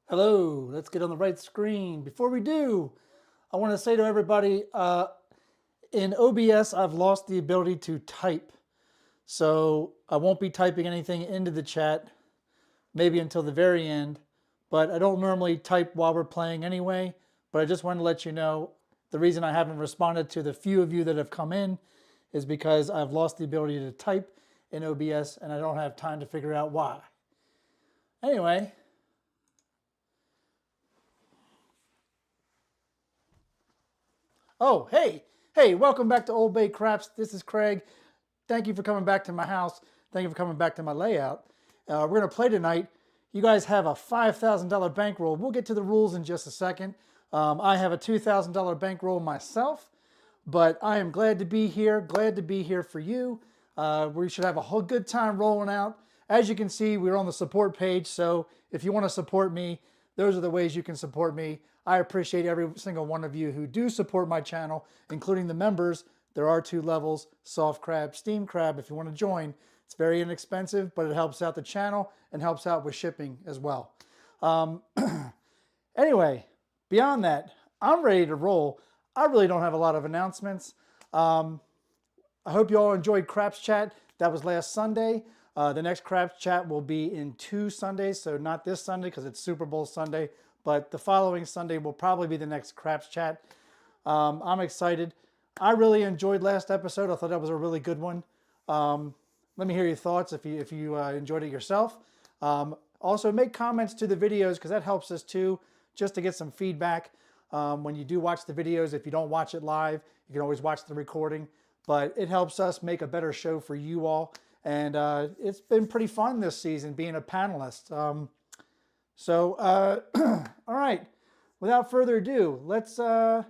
Hello, let's get on the right screen. Before we do, I want to say to everybody, in OBS, I've lost the ability to type. So I won't be typing anything into the chat, maybe until the very end. But I don't normally type while we're playing anyway. But I just wanted to let you know the reason I haven't responded to the few of you that have come in is because I've lost the ability to type in OBS and I don't have time to figure out why. Anyway. Oh, hey, welcome back to OldBayCraps. This is Craig. Thank you for coming back to my house. Thank you for coming back to my layout. We're going to play tonight. You guys have a $5,000 bankroll. We'll get to the rules in just a second. I have a $2,000 bankroll myself, but I am glad to be here for you. We should have a whole good time rolling out. As you can see, we're on the support page, so if you want to support me, those are the ways you can support me. I appreciate every single one of you who do support my channel, including the members. There are 2 levels, soft crab, steam crab, if you want to join. It's very inexpensive, but it helps out the channel and helps out with shipping as well. Anyway, beyond that, I'm ready to roll. I really don't have a lot of announcements. I hope you all enjoyed Craps Chat. That was last Sunday. The next Craps Chat will be in 2 Sundays, so not this Sunday because it's Super Bowl Sunday, but the following Sunday will probably be the next Craps Chat. I'm excited. I really enjoyed last episode. I thought that was a really good one. Let me hear your thoughts if you enjoyed it yourself. Also, make comments to the videos because that helps us too, just to get some feedback. When you do watch the videos, if you don't watch it live, you can always watch the recording. But it helps us make a better show for you all. And it's been pretty fun this season being a panelist. All right, without further ado, let's go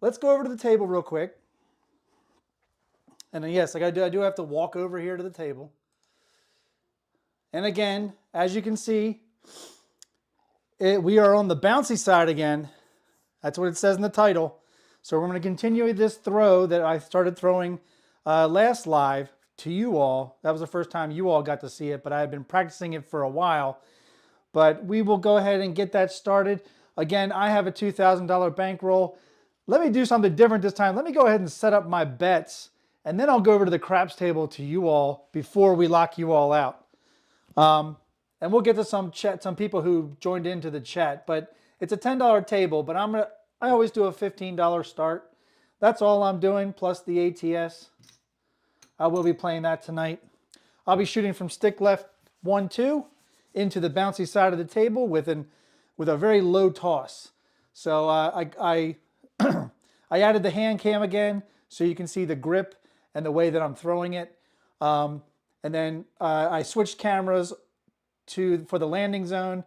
over to the table real quick. And then, yes, I do have to walk over here to the table. And again, as you can see, we are on the bouncy side again. That's what it says in the title. So we're going to continue this throw that I started throwing last live to you all. That was the first time you all got to see it, but I had been practicing it for a while. But we will go ahead and get that started. Again, I have a $2,000 bankroll. Let me do something different this time. Let me go ahead and set up my bets, and then I'll go over to the craps table to you all before we lock you all out. And we'll get to some people who joined into the chat, but it's a $10 table, but I always do a $15 start. That's all I'm doing, plus the ATS. I will be playing that tonight. I'll be shooting from stick left 1-2 into the bouncy side of the table with a very low toss. So I added the hand cam again so you can see the grip and the way that I'm throwing it. And then I switched cameras for the landing zone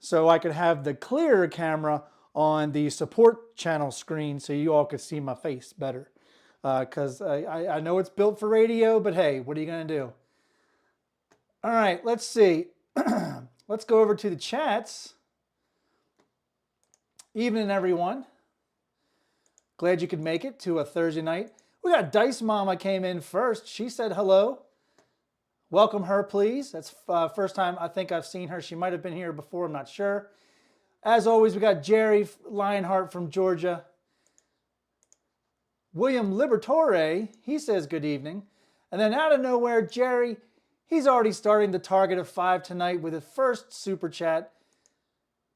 so I could have the clearer camera on the support channel screen so you all could see my face better. Because I know it's built for radio, but hey, what are you going to do? All right, let's see. Let's go over to the chats. Evening, everyone. Glad you could make it to a Thursday night. We got Dice Mama came in first. She said hello. Welcome her, please. That's first time I think I've seen her. She might have been here before, I'm not sure. As always, we got Jerry Lionheart from Georgia. William Liberatore, he says good evening. And then out of nowhere, Jerry, he's already starting the target of 5 tonight with his first super chat.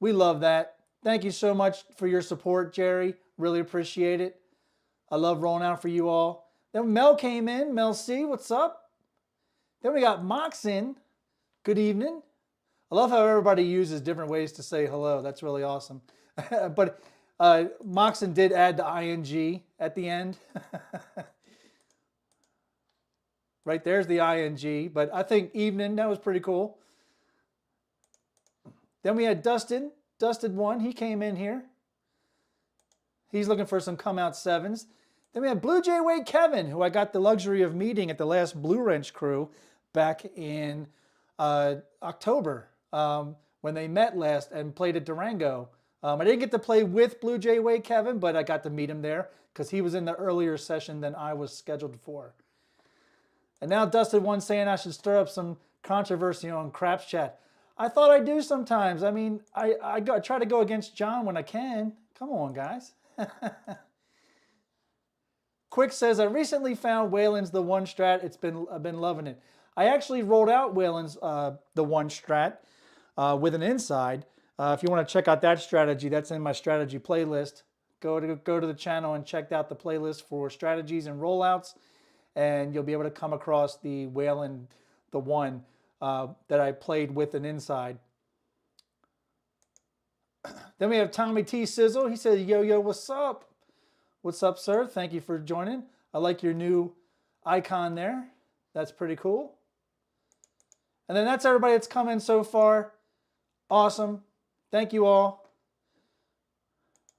We love that. Thank you so much for your support, Jerry. Really appreciate it. I love rolling out for you all. Then Mel came in. Mel C, what's up? Then we got Moxin. Good evening. I love how everybody uses different ways to say hello. That's really awesome. But Moxin did add the ing at the end. Right there's the ing, but I think evening, that was pretty cool. Then we had Dustin, Dusted1, he came in here. He's looking for some come out 7s. Then we had Blue Jay Wade Kevin, who I got the luxury of meeting at the last Blue Wrench crew back in October when they met last and played at Durango. I didn't get to play with Blue Jay Wade Kevin, but I got to meet him there because he was in the earlier session than I was scheduled for. And now Dusted1 saying I should stir up some controversy on Craps Chat. I thought I do sometimes. I mean, I try to go against John when I can. Come on, guys. Quick says, I recently found Whalen's the one strat. I've been loving it. I actually rolled out Whalen's the one strat with an inside. If you want to check out that strategy, that's in my strategy playlist. Go to the channel and check out the playlist for strategies and rollouts, and you'll be able to come across the Whalen the one that I played with an inside. Then we have Tommy T Sizzle. He says, yo, what's up? What's up, sir? Thank you for joining. I like your new icon there. That's pretty cool. And then that's everybody that's come in so far. Awesome. Thank you all.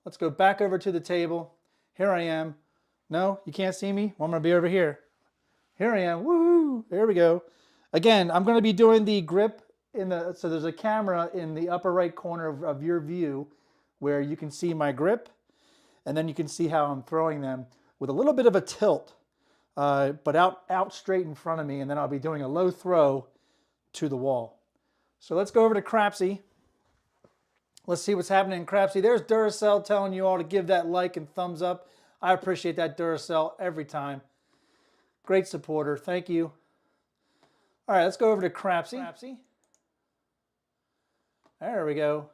Let's go back over to the table. Here I am. No, you can't see me? Well, I'm going to be over here. Here I am. Woohoo! There we go. Again, I'm going to be doing the grip so there's a camera in the upper right corner of your view where you can see my grip, and then you can see how I'm throwing them with a little bit of a tilt, but out straight in front of me, and then I'll be doing a low throw to the wall. So let's go over to Crapsee. Let's see what's happening in Crapsee. There's Duracell telling you all to give that like and thumbs up. I appreciate that, Duracell, every time. Great supporter. Thank you. All right, let's go over to Crapsee. There we go.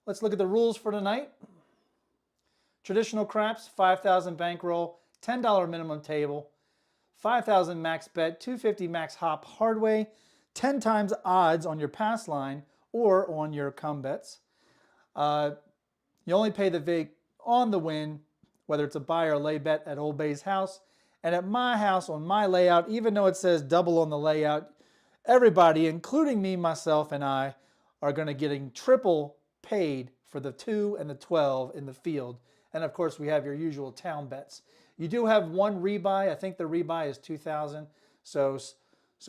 Let's look at the rules for tonight. Traditional craps, 5,000 bankroll, $10 minimum table, 5,000 max bet, 250 max hop hard way, 10 times odds on your pass line or on your come bets. You only pay the vig on the win, whether it's a buy or lay bet at Old Bay's house. And at my house, on my layout, even though it says double on the layout, everybody, including me, myself, and I, are going to getting triple paid for the 2 and the 12 in the field. And of course, we have your usual town bets. You do have one rebuy. I think the rebuy is 2,000. So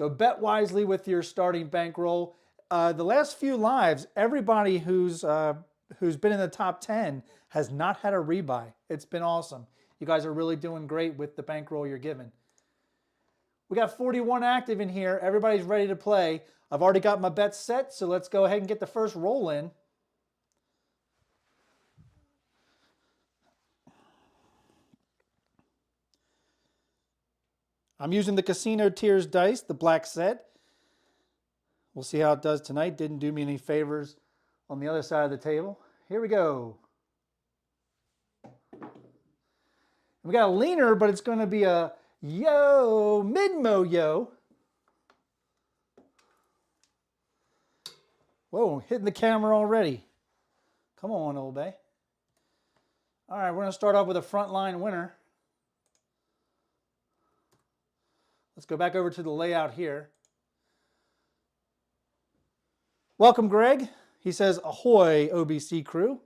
bet wisely with your starting bankroll. The last few lives, everybody who's been in the top 10 has not had a rebuy. It's been awesome. You guys are really doing great with the bankroll you're given. We got 41 active in here. Everybody's ready to play. I've already got my bets set, so let's go ahead and get the first roll in. I'm using the Casino Tiers dice, the black set. We'll see how it does tonight. Didn't do me any favors on the other side of the table. Here we go. We got a leaner, but it's going to be a yo, mid-mo yo. Whoa, hitting the camera already. Come on, Old Bay. All right, we're going to start off with a frontline winner. Let's go back over to the layout here. Welcome, Greg. He says, ahoy, OBC crew.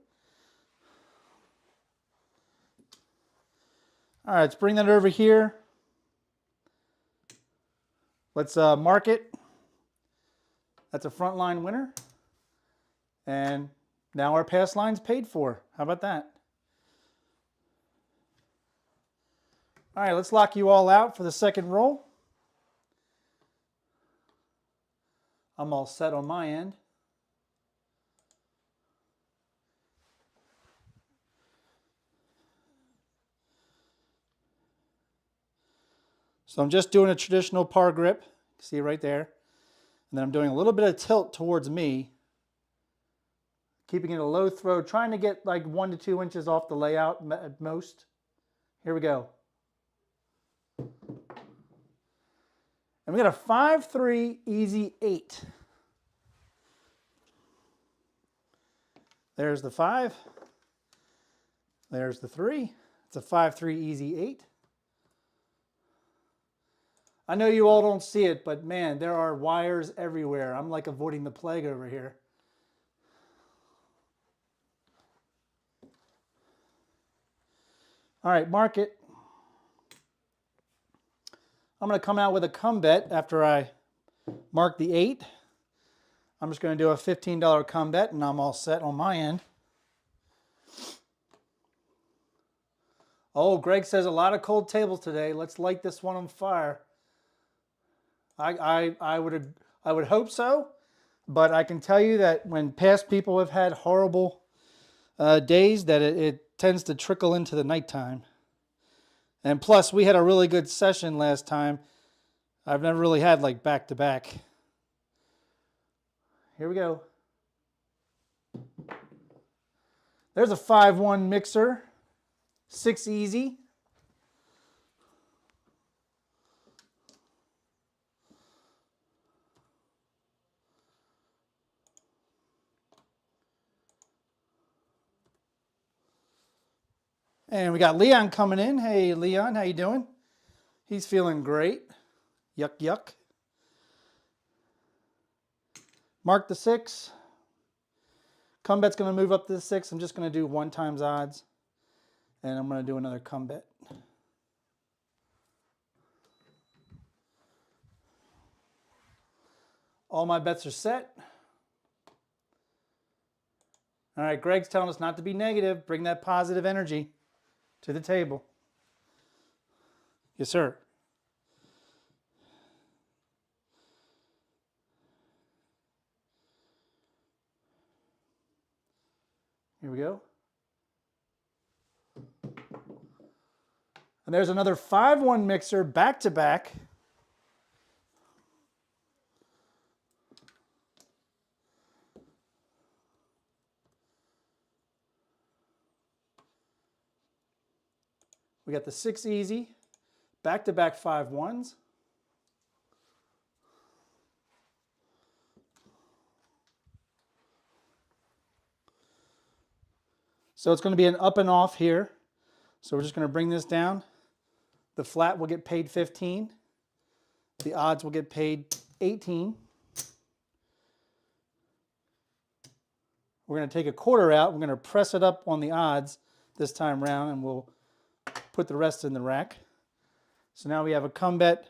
All right, let's bring that over here. Let's mark it. That's a frontline winner. And now our pass line's paid for. How about that? All right, let's lock you all out for the second roll. I'm all set on my end. So I'm just doing a traditional par grip. See right there. And then I'm doing a little bit of tilt towards me. Keeping it a low throw, trying to get like 1 to 2 inches off the layout at most. Here we go. And we got a 5-3 easy 8. There's the 5. There's the 3. It's a 5-3 easy 8. I know you all don't see it, but man, there are wires everywhere. I'm like avoiding the plague over here. All right, mark it. I'm going to come out with a come bet after I mark the 8. I'm just going to do a $15 come bet, and I'm all set on my end. Oh, Greg says a lot of cold tables today. Let's light this one on fire. I would hope so. But I can tell you that when past people have had horrible days, that it tends to trickle into the nighttime. And plus, we had a really good session last time. I've never really had like back-to-back. Here we go. There's a 5-1 mixer, 6 easy. And we got Leon coming in. Hey, Leon, how you doing? He's feeling great. Yuck, yuck. Mark the 6. Come bet's going to move up to the 6. I'm just going to do 1 times odds. And I'm going to do another come bet. All my bets are set. All right, Greg's telling us not to be negative. Bring that positive energy to the table. Yes, sir. Here we go. And there's another 5-1 mixer back-to-back. We got the 6 easy, back-to-back 5-1s. So it's going to be an up and off here. So we're just going to bring this down. The flat will get paid 15. The odds will get paid 18. We're going to take a quarter out. We're going to press it up on the odds this time around, and we'll put the rest in the rack. So now we have a come bet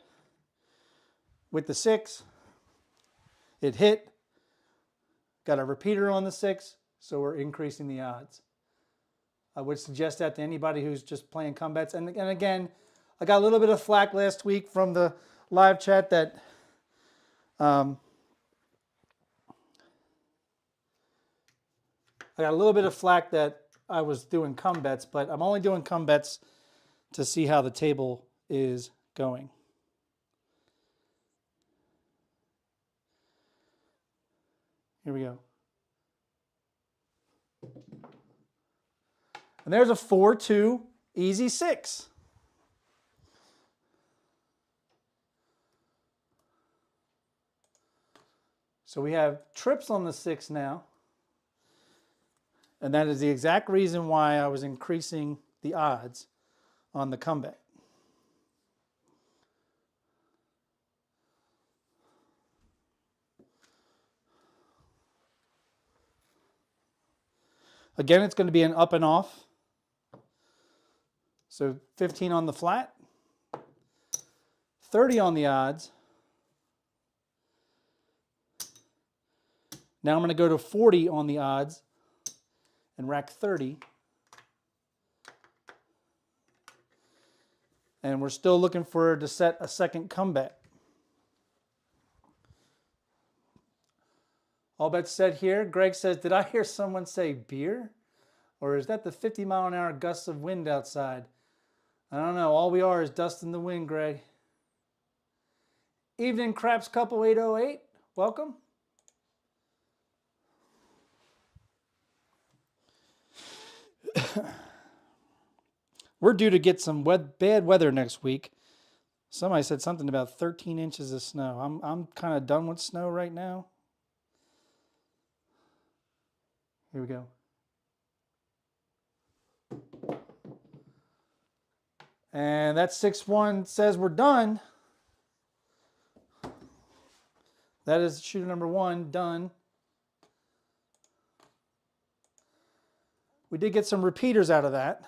with the 6. It hit. Got a repeater on the 6, so we're increasing the odds. I would suggest that to anybody who's just playing come bets. And again, I got a little bit of flack last week from the live chat that I got a little bit of flack that I was doing come bets, but I'm only doing come bets to see how the table is going. Here we go. And there's a 4-2 easy 6. So we have trips on the 6 now. And that is the exact reason why I was increasing the odds on the come bet. Again, it's going to be an up and off. So 15 on the flat, 30 on the odds. Now I'm going to go to 40 on the odds and rack 30. And we're still looking for to set a second come bet. All bets set here. Greg says, did I hear someone say beer? Or is that the 50-mile-an-hour gusts of wind outside? I don't know. All we are is dust in the wind, Greg. Evening, Craps Couple 808. Welcome. We're due to get some bad weather next week. Somebody said something about 13 inches of snow. I'm kind of done with snow right now. Here we go. And that 6-1 says we're done. That is shooter number 1, done. We did get some repeaters out of that.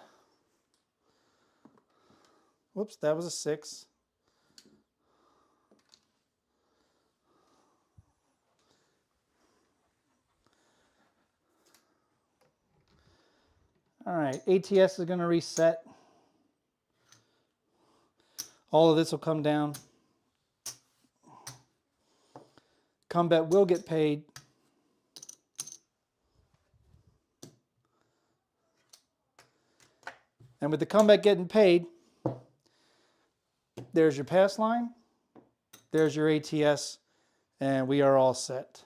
Whoops, that was a 6. All right, ATS is going to reset. All of this will come down. Come bet will get paid. And with the come bet getting paid, there's your pass line, there's your ATS, and we are all set.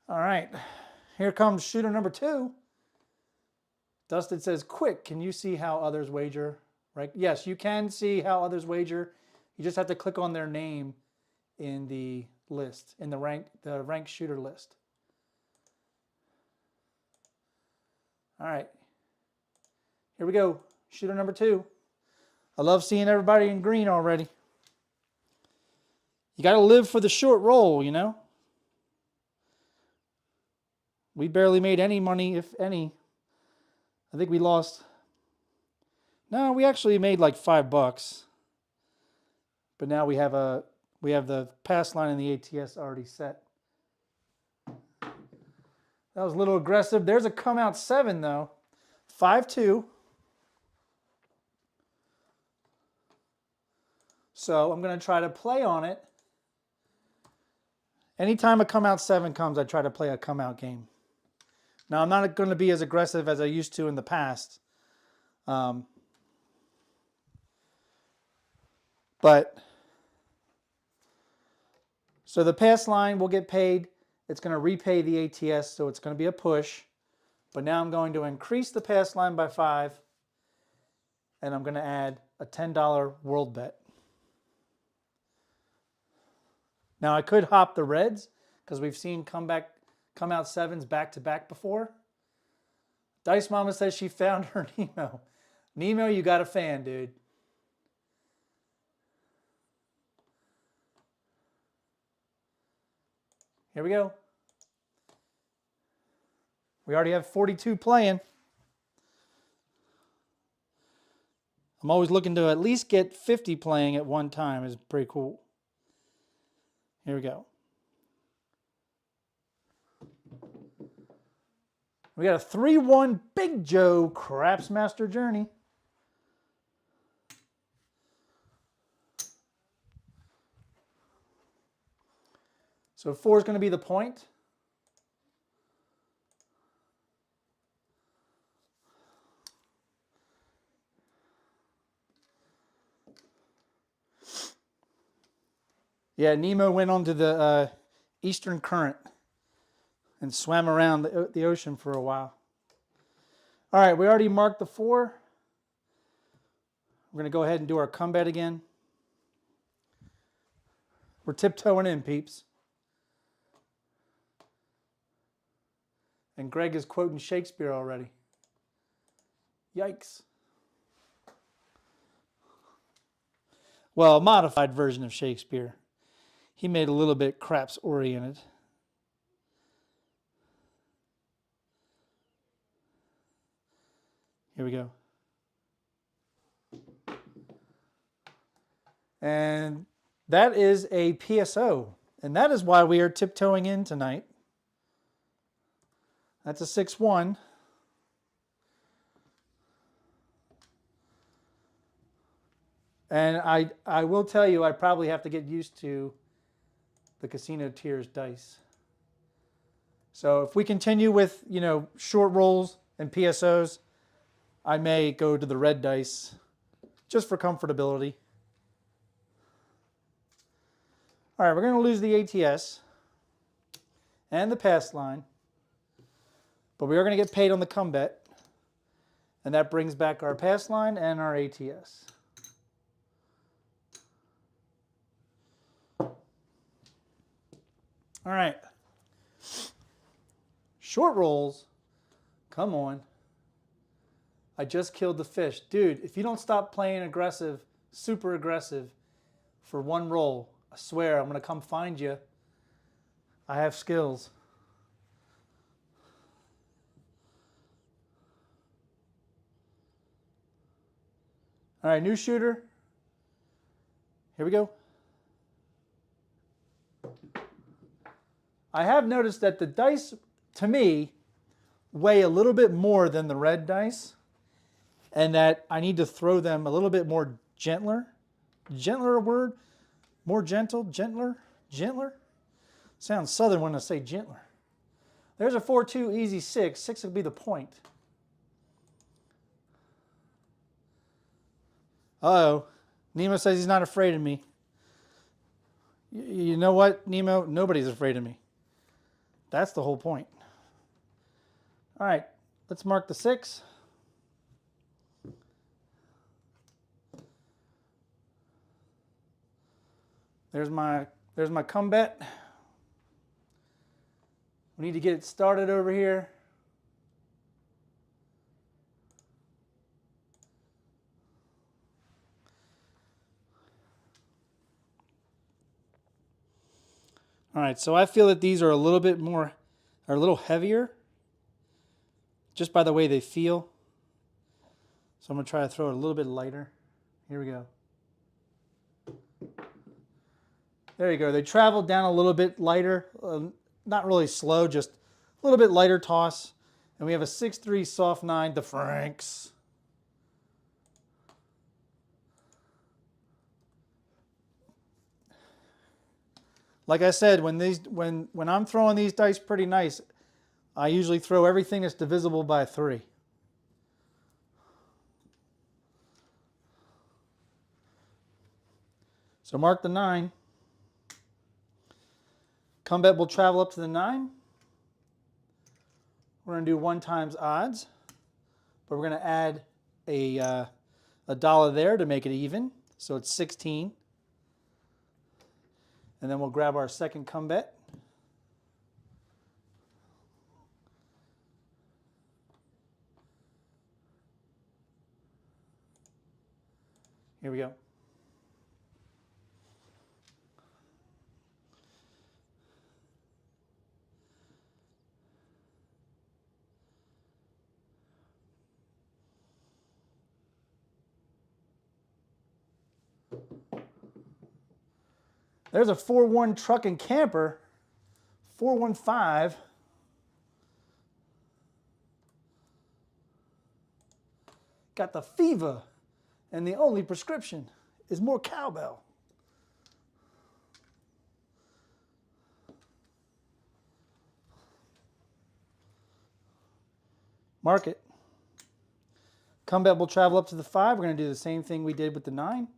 All right, here comes shooter number 2. Dustin says, quick, can you see how others wager? Right? Yes, you can see how others wager. You just have to click on their name in the list, in the ranked shooter list. All right, here we go. Shooter number 2. I love seeing everybody in green already. You got to live for the short roll, you know. We barely made any money, if any. I think we lost. No, we actually made like $5. But now we have the pass line and the ATS already set. That was a little aggressive. There's a come out 7 though. 5-2. So I'm going to try to play on it. Anytime a come out 7 comes, I try to play a come out game. Now I'm not going to be as aggressive as I used to in the past. But so the pass line will get paid. It's going to repay the ATS, so it's going to be a push. But now I'm going to increase the pass line by 5, and I'm going to add a $10 world bet. Now I could hop the reds because we've seen come out 7s back to back before. Dice Mama says she found her Nemo. Nemo, you got a fan, dude. Here we go. We already have 42 playing. I'm always looking to at least get 50 playing at one time. Is pretty cool. Here we go. We got a 3-1 Big Joe Craps Master Journey. So 4 is going to be the point. Yeah, Nemo went onto the Eastern Current and swam around the ocean for a while. All right, we already marked the 4. We're going to go ahead and do our come bet again. We're tiptoeing in, peeps. And Greg is quoting Shakespeare already. Yikes. Well, a modified version of Shakespeare. He made a little bit craps oriented. Here we go. And that is a PSO. And that is why we are tiptoeing in tonight. That's a 6-1. And I will tell you, I probably have to get used to the Casino Tiers dice. So if we continue with, you know, short rolls and PSOs, I may go to the red dice just for comfortability. All right, we're going to lose the ATS and the pass line. But we are going to get paid on the come bet. And that brings back our pass line and our ATS. All right. Short rolls. Come on. I just killed the fish. Dude, if you don't stop playing aggressive, super aggressive for one roll, I swear I'm going to come find you. I have skills. All right, new shooter. Here we go. I have noticed that the dice, to me, weigh a little bit more than the red dice, and that I need to throw them a little bit more Gentler? Gentler a word? More gentle? Gentler? Gentler? Sounds southern when I say gentler. There's a 4-2 easy 6. 6 would be the point. Uh-oh. Nemo says he's not afraid of me. You know what, Nemo? Nobody's afraid of me. That's the whole point. All right, let's mark the 6. There's my come bet. We need to get it started over here. All right, so I feel that these are a little bit more, are a little heavier, just by the way they feel. So I'm gonna try to throw it a little bit lighter. Here we go. There you go. They traveled down a little bit lighter, not really slow, just a little bit lighter toss. And we have a 6-3 soft 9, the Franks. Like I said, when I'm throwing these dice pretty nice, I usually throw everything that's divisible by 3. So mark the 9. Come bet will travel up to the 9. We're going to do 1 times odds, but we're going to add a dollar there to make it even. So it's 16. And then we'll grab our second come bet. Here we go. There's a 4-1 truck and camper, 415. Got the fever, and the only prescription is more cowbell. Mark it. Come bet will travel up to the 5. We're going to do the same thing we did with the 9.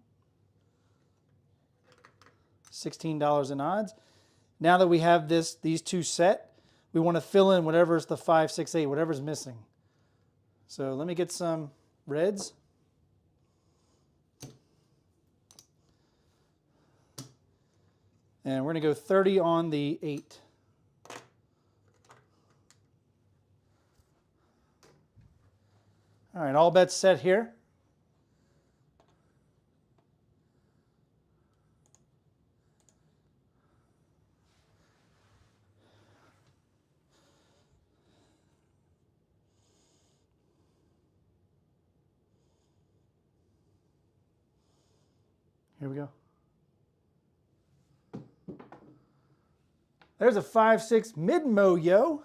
$16 in odds. Now that we have these two set, we want to fill in whatever's the 5, 6, 8, whatever's missing. So let me get some reds. And we're going to go 30 on the 8. All right, all bets set here. Here we go. There's a 5-6 mid-mo, yo.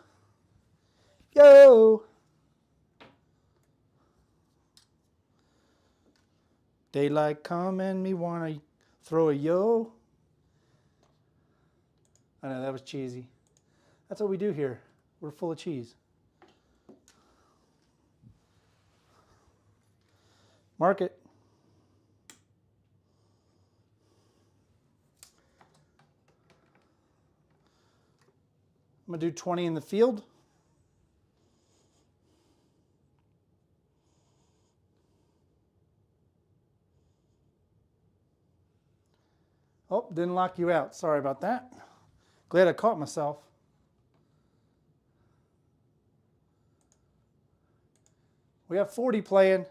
Yo. Daylight come and me wanna throw a yo. I know, that was cheesy. That's what we do here. We're full of cheese. Mark it. I'm gonna do 20 in the field. Oh, didn't lock you out. Sorry about that. Glad I caught myself. We have 40 playing.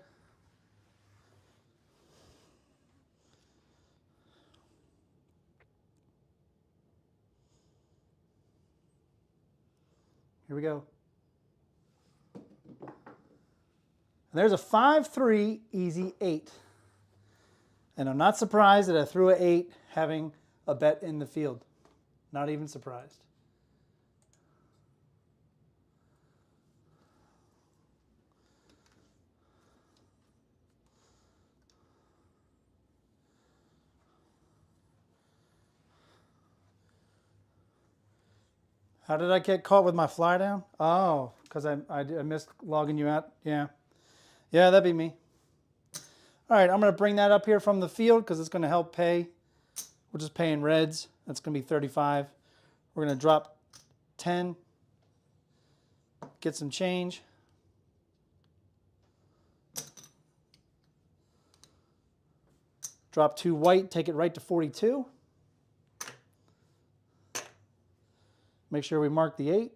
Here we go. And there's a 5-3 easy 8. And I'm not surprised that I threw an 8 having a bet in the field. Not even surprised. How did I get caught with my fly down? Oh, because I missed logging you out. Yeah. Yeah, that'd be me. All right, I'm going to bring that up here from the field because it's going to help pay. We're just paying reds. That's going to be 35. We're going to drop 10. Get some change. Drop 2 white, take it right to 42. Make sure we mark the 8.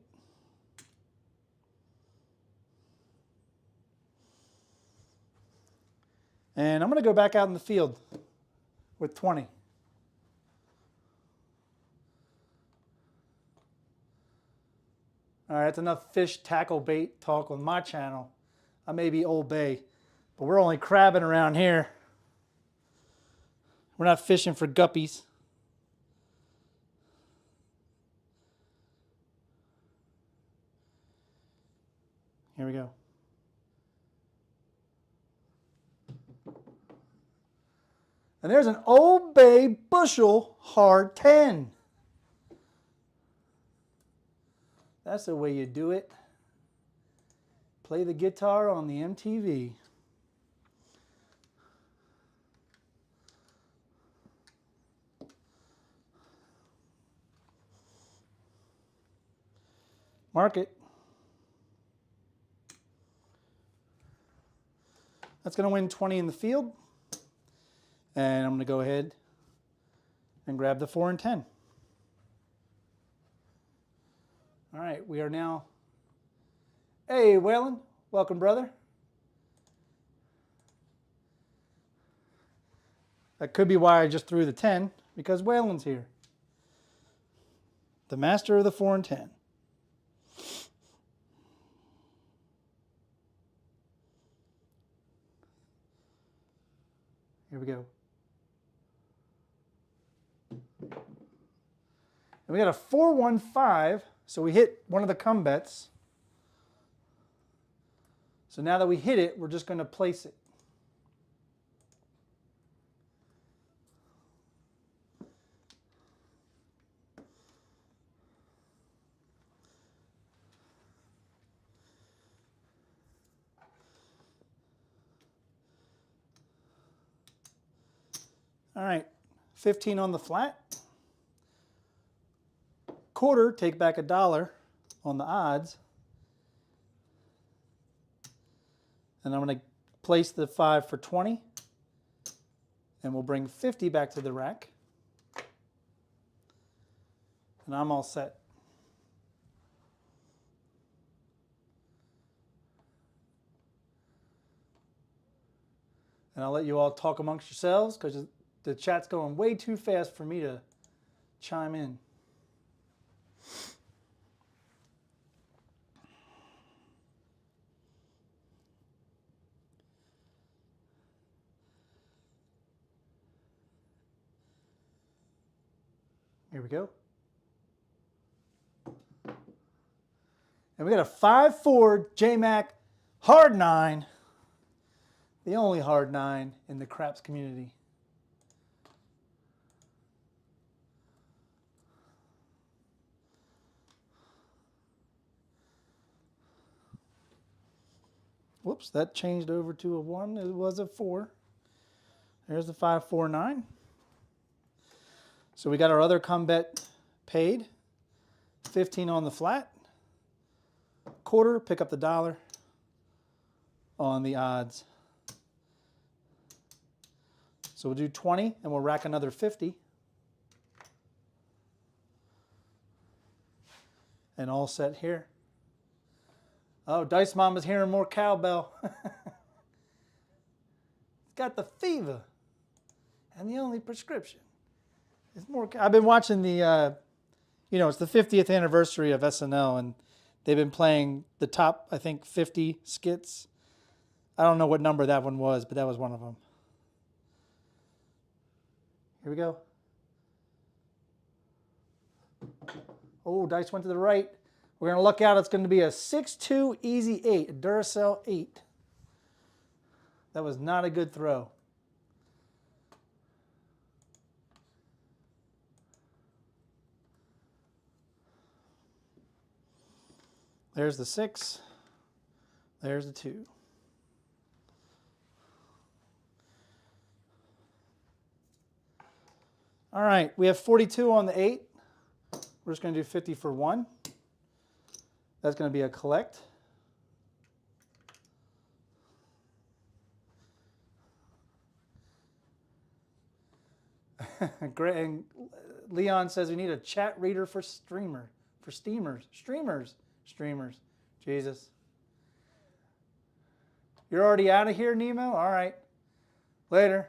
And I'm going to go back out in the field with 20. All right, that's enough fish tackle bait talk on my channel. I may be Old Bay, but we're only crabbing around here. We're not fishing for guppies. Here we go. And there's an Old Bay bushel hard 10. That's the way you do it. Play the guitar on the MTV. Mark it. That's going to win 20 in the field. And I'm going to go ahead and grab the 4 and 10. All right, we are now... Hey, Waylon. Welcome, brother. That could be why I just threw the 10, because Waylon's here. The master of the 4 and 10. Here we go. And we got a 4-1-5, so we hit one of the come bets. So now that we hit it, we're just going to place it. All right, 15 on the flat. Quarter, take back $1 on the odds. And I'm going to place the 5 for 20. And we'll bring 50 back to the rack. And I'm all set. And I'll let you all talk amongst yourselves because the chat's going way too fast for me to chime in. Here we go. And we got a 5-4 JMac hard 9. The only hard 9 in the craps community. Whoops, that changed over to a 1. It was a 4. There's the 5-4-9. So we got our other come bet paid. 15 on the flat. Quarter, pick up the $1 on the odds. So we'll do 20 and we'll rack another 50. And all set here. Oh, Dice Mama's hearing more cowbell. It's got the fever. And the only prescription is more. I've been watching the, it's the 50th anniversary of SNL, and they've been playing the top, I think, 50 skits. I don't know what number that one was, but that was one of them. Here we go. Oh, dice went to the right. We're going to look out. It's going to be a 6-2 easy 8, a Duracell 8. That was not a good throw. There's the 6. There's the 2. All right, we have 42 on the 8. We're just going to do 50 for 1. That's going to be a collect. Great. And Leon says we need a chat reader for streamers. Jesus. You're already out of here, Nemo? All right. Later.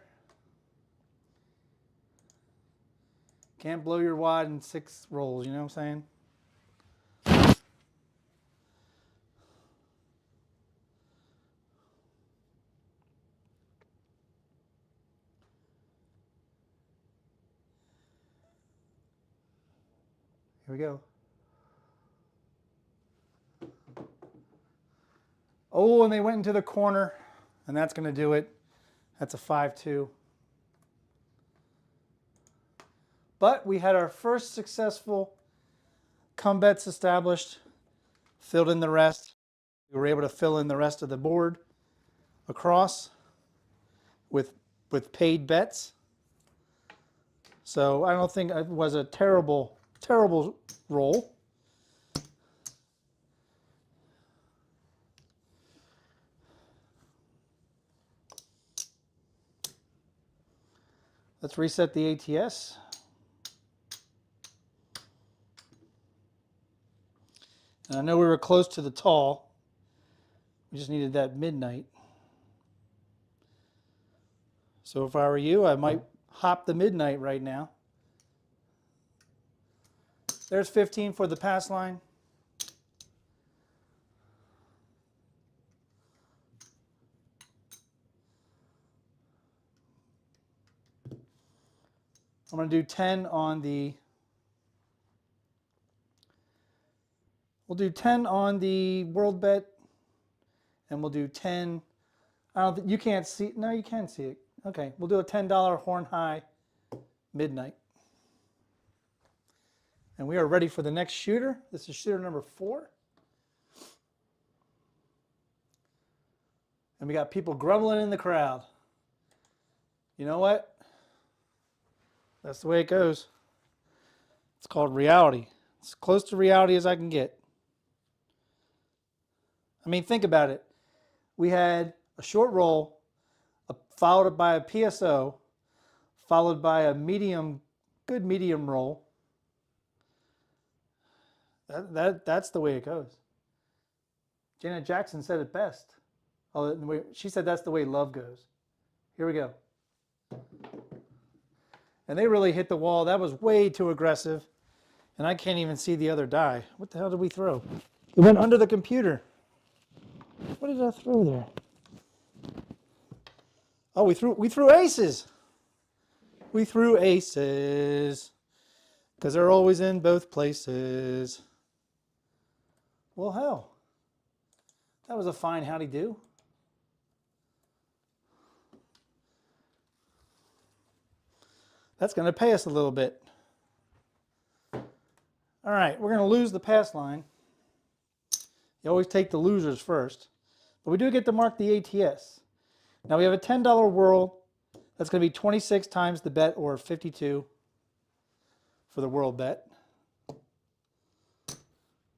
Can't blow your wad in 6 rolls, you know what I'm saying? Here we go. Oh, and they went into the corner, and that's going to do it. That's a 5-2. But we had our first successful come bets established, filled in the rest. We were able to fill in the rest of the board across with paid bets. So I don't think it was a terrible roll. Let's reset the ATS. And I know we were close to the tall. We just needed that midnight. So if I were you, I might hop the midnight right now. There's 15 for the pass line. I'm going to do 10 on the... We'll do 10 on the world bet, and we'll do 10. I don't think you can't see. No, you can see it. Okay, we'll do a $10 horn high midnight. And we are ready for the next shooter. This is shooter number 4. And we got people grumbling in the crowd. You know what? That's the way it goes. It's called reality. It's as close to reality as I can get. I mean, think about it. We had a short roll, followed by a PSO, followed by a good medium roll. That's the way it goes. Janet Jackson said it best. Oh, she said that's the way love goes. Here we go. And they really hit the wall. That was way too aggressive. And I can't even see the other die. What the hell did we throw? It went under the computer. What did I throw there? Oh, we threw aces. We threw aces. Because they're always in both places. Well, hell. That was a fine howdy-do. That's going to pay us a little bit. All right, we're going to lose the pass line. You always take the losers first. But we do get to mark the ATS. Now we have a $10 whirl. That's going to be 26 times the bet, or 52 for the world bet.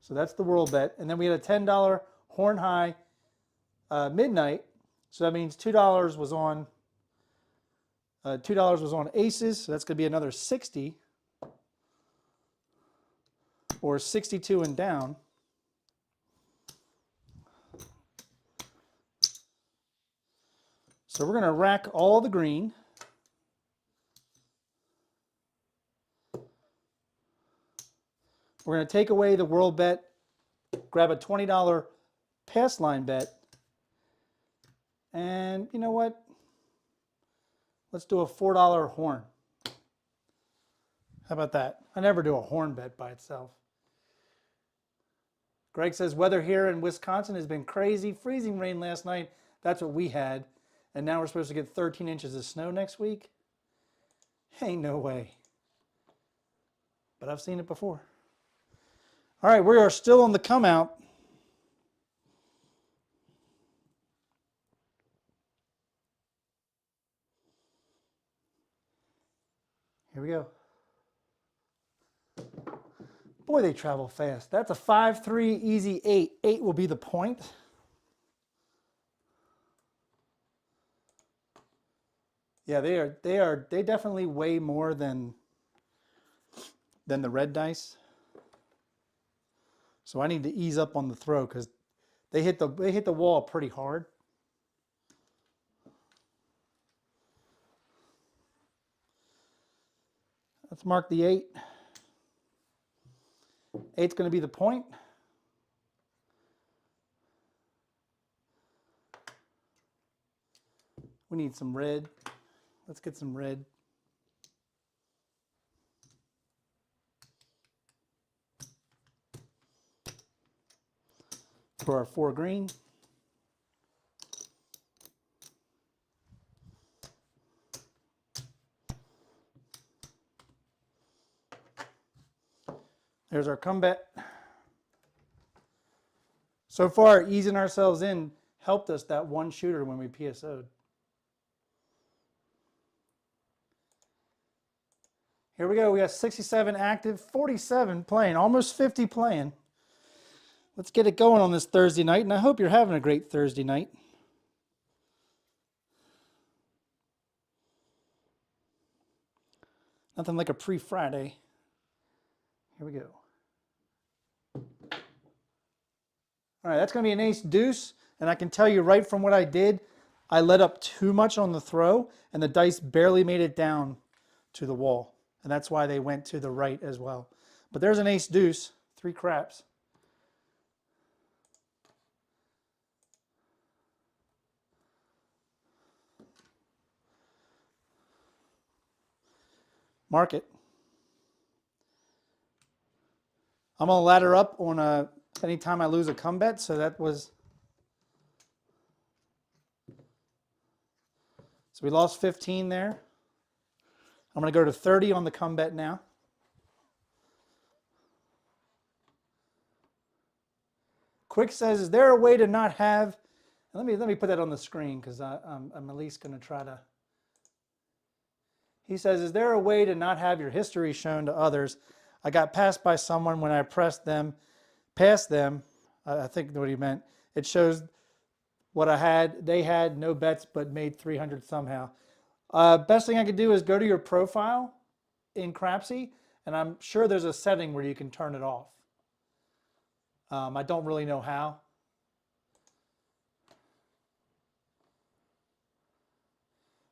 So that's the world bet. And then we had a $10 horn high midnight. So that means $2 was on aces. So that's going to be another 60, or 62 and down. So we're going to rack all the green. We're going to take away the world bet, grab a $20 pass line bet, and you know what? Let's do a $4 horn. How about that? I never do a horn bet by itself. Greg says, weather here in Wisconsin has been crazy. Freezing rain last night. That's what we had. And now we're supposed to get 13 inches of snow next week? Ain't no way. But I've seen it before. All right, we are still on the come out. Here we go. Boy, they travel fast. That's a 5-3, easy 8. 8 will be the point. Yeah, they definitely weigh more than the red dice. So I need to ease up on the throw because they hit the wall pretty hard. Let's mark the 8. 8's going to be the point. We need some red. Let's get some red. For our 4 green. There's our come bet. So far, easing ourselves in helped us that one shooter when we PSO'd. Here we go. We got 67 active, 47 playing, almost 50 playing. Let's get it going on this Thursday night, and I hope you're having a great Thursday night. Nothing like a pre-Friday. Here we go. All right, that's going to be an ace deuce, and I can tell you right from what I did, I let up too much on the throw, and the dice barely made it down to the wall, and that's why they went to the right as well. But there's an ace deuce, 3 craps. Mark it. I'm going to ladder up on anytime I lose a come bet, so that was... So we lost 15 there. I'm going to go to 30 on the come bet now. Quick says, is there a way to not have... Let me put that on the screen because I'm at least going to try to... He says, is there a way to not have your history shown to others? I got passed by someone when I pressed them, past them. I think what he meant. It shows what I had. They had no bets but made 300 somehow. Best thing I could do is go to your profile in Crapsee, and I'm sure there's a setting where you can turn it off. I don't really know how.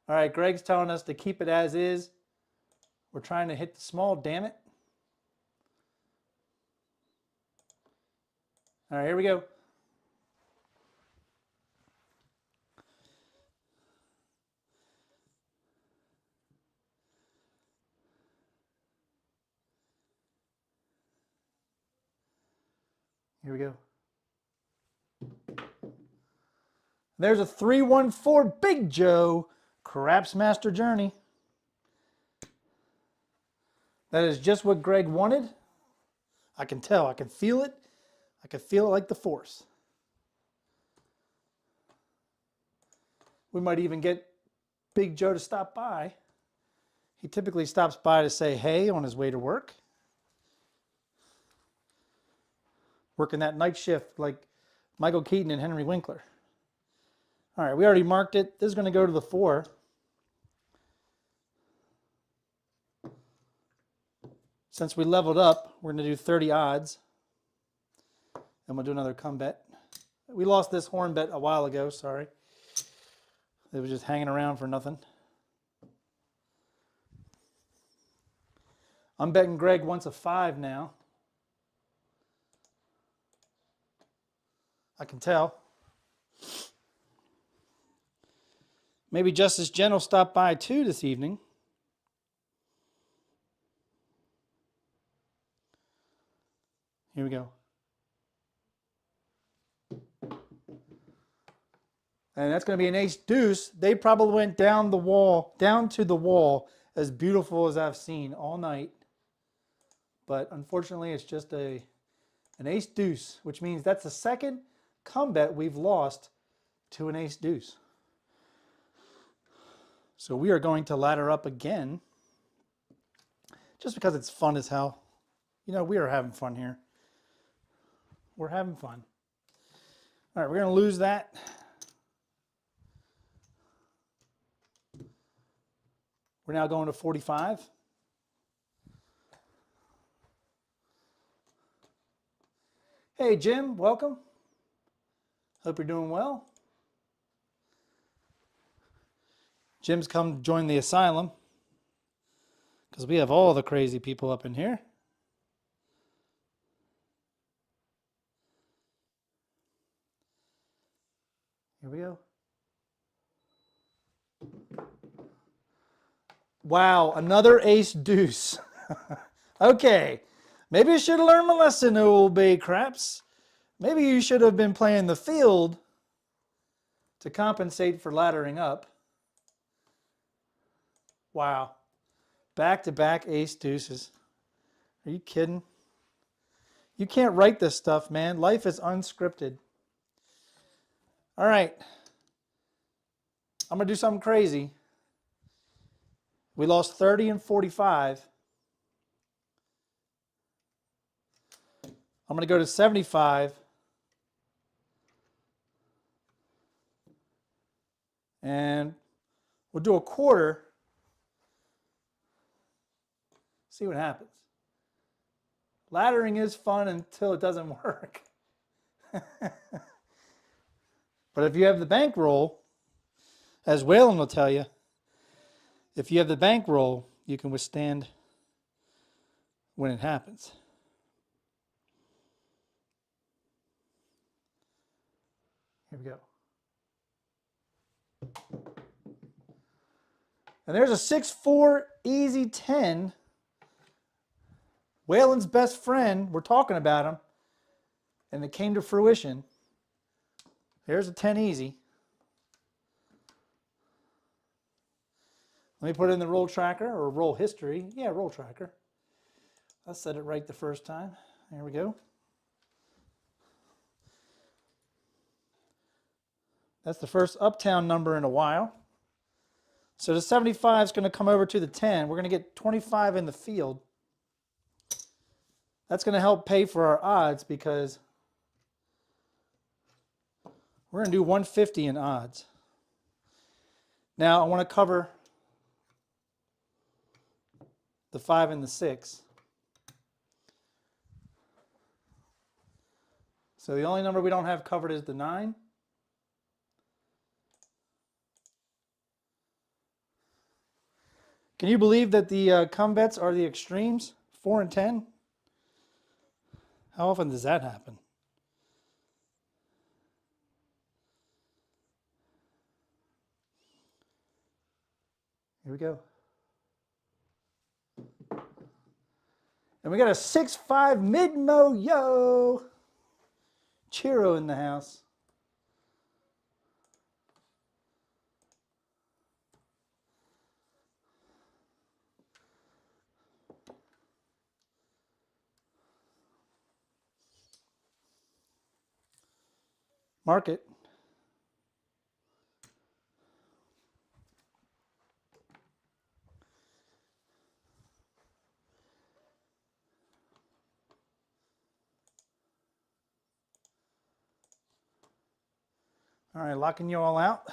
All right, Greg's telling us to keep it as is. We're trying to hit the small, damn it. All right, here we go. Here we go. There's a 314 Big Joe Craps Master Journey. That is just what Greg wanted. I can tell. I can feel it. I can feel it like the Force. We might even get Big Joe to stop by. He typically stops by to say hey on his way to work. Working that night shift like Michael Keaton and Henry Winkler. All right, we already marked it. This is going to go to the 4. Since we leveled up, we're going to do 30 odds. And we'll do another come bet. We lost this horn bet a while ago, sorry. It was just hanging around for nothing. I'm betting Greg wants a 5 now. I can tell. Maybe Justice Jen will stop by too this evening. Here we go. And that's going to be an ace deuce. They probably went down the wall, down to the wall, as beautiful as I've seen all night. But unfortunately, it's just an ace deuce, which means that's the second come bet we've lost to an ace deuce. So we are going to ladder up again. just because it's fun as hell. You know, we are having fun here. We're having fun. All right, we're going to lose that. We're now going to 45. Hey, Jim, welcome. Hope you're doing well. Jim's come join the asylum because we have all the crazy people up in here. Here we go. Wow, another ace deuce. Okay, maybe I should have learned my lesson, OldBayCraps. Maybe you should have been playing the field to compensate for laddering up. Wow, back-to-back ace deuces. Are you kidding? You can't write this stuff, man. Life is unscripted. All right, I'm going to do something crazy. We lost 30 and 45. I'm going to go to 75. And we'll do a quarter. See what happens. Laddering is fun until it doesn't work. But if you have the bankroll, as Waylon will tell you, if you have the bankroll, you can withstand when it happens. Here we go. And there's a 6-4 easy 10. Waylon's best friend, we're talking about him, and it came to fruition. There's a 10 easy. Let me put it in the roll tracker or roll history. Yeah, roll tracker. I said it right the first time. There we go. That's the first uptown number in a while. So the 75 is going to come over to the 10. We're going to get 25 in the field. That's going to help pay for our odds because we're going to do 150 in odds. Now I want to cover the 5 and the 6. So the only number we don't have covered is the 9. Can you believe that the come bets are the extremes? 4 and 10? How often does that happen? Here we go. And we got a 6-5 mid-mo, yo! Chiro in the house. Mark it. All right, locking you all out.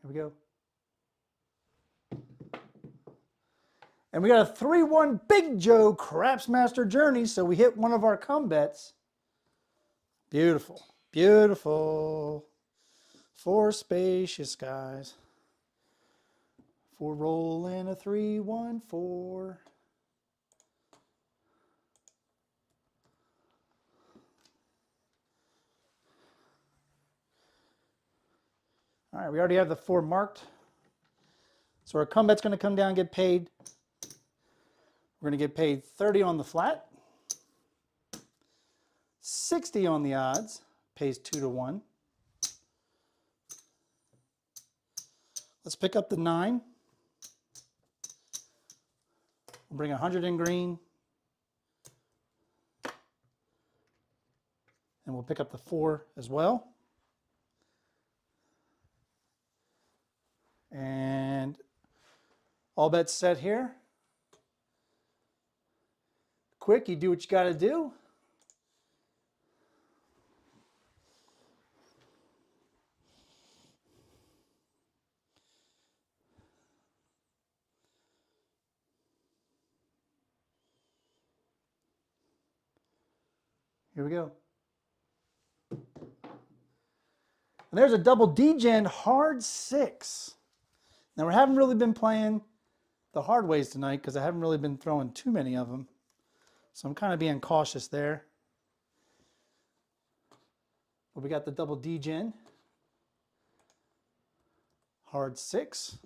Here we go. And we got a 3-1 Big Joe Craps Master Journey, so we hit one of our come bets. Beautiful, beautiful. For spacious skies. For rolling a 3-1-4. All right, we already have the 4 marked. So our come bet's going to come down and get paid. We're going to get paid 30 on the flat. 60 on the odds. Pays 2 to 1. Let's pick up the 9. We'll bring 100 in green. we'll pick up the 4 as well. And all bets set here. Quick, you do what you got to do. Here we go. And there's a double D-gen hard 6. Now we haven't really been playing the hard ways tonight because I haven't really been throwing too many of them. So I'm kind of being cautious there. But we got the double D-gen hard 6.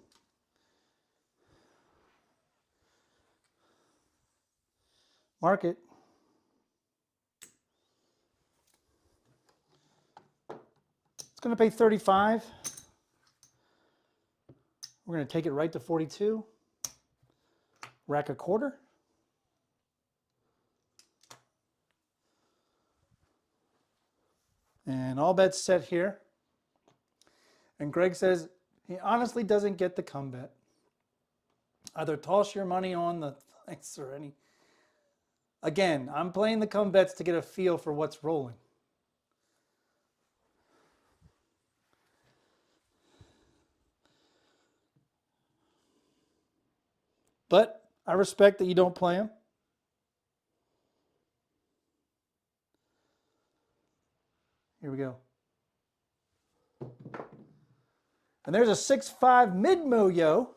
Mark it. It's going to pay 35. We're going to take it right to 42. Rack a quarter. And all bets set here. And Greg says he honestly doesn't get the come bet. Either toss your money on the things or any. Again, I'm playing the come bets to get a feel for what's rolling. But I respect that you don't play them. Here we go. And there's a 6-5 mid-mo-yo.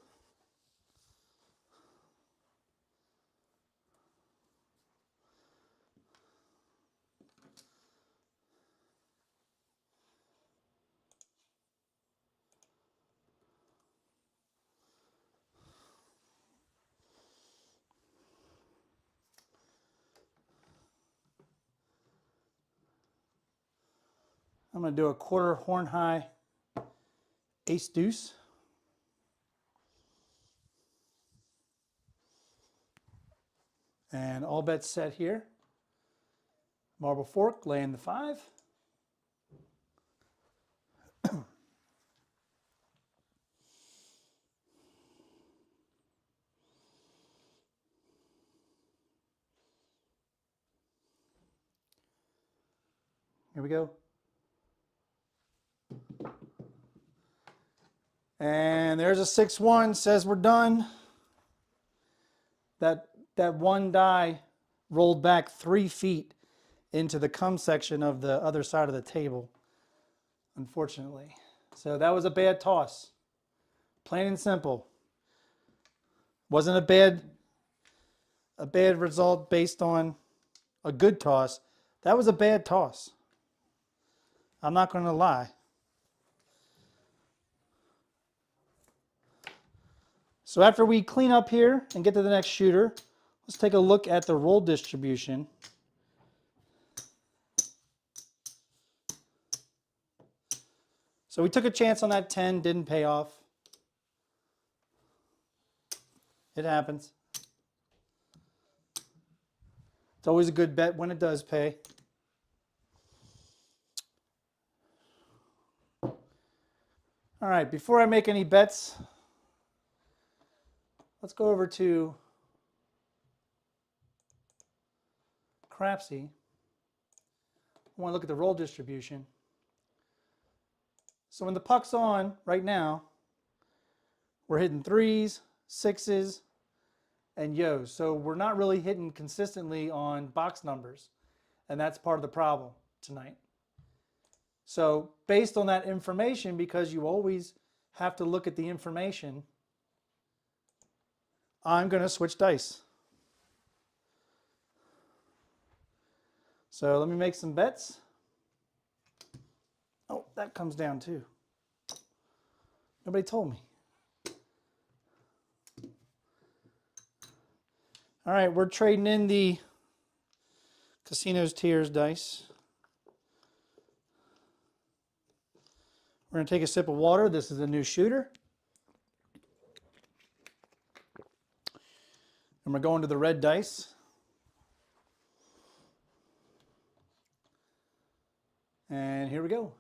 I'm going to do a quarter horn high ace deuce. And all bets set here. Marble fork, laying the 5. Here we go. And there's a 6-1, says we're done. That one die rolled back 3 feet into the come section of the other side of the table, unfortunately. So that was a bad toss. Plain and simple. Wasn't a bad result based on a good toss. That was a bad toss. I'm not going to lie. So after we clean up here and get to the next shooter, let's take a look at the roll distribution. So we took a chance on that 10, didn't pay off. It happens. It's always a good bet when it does pay. All right, before I make any bets, let's go over to Crapsee. I want to look at the roll distribution. So when the puck's on right now, we're hitting 3s, 6s, and yos. So we're not really hitting consistently on box numbers. And that's part of the problem tonight. So based on that information, because you always have to look at the information, I'm going to switch dice. So let me make some bets. Oh, that comes down too. Nobody told me. All right, we're trading in the Casino's Tears dice. We're going to take a sip of water. This is a new shooter. And we're going to the red dice. And here we go.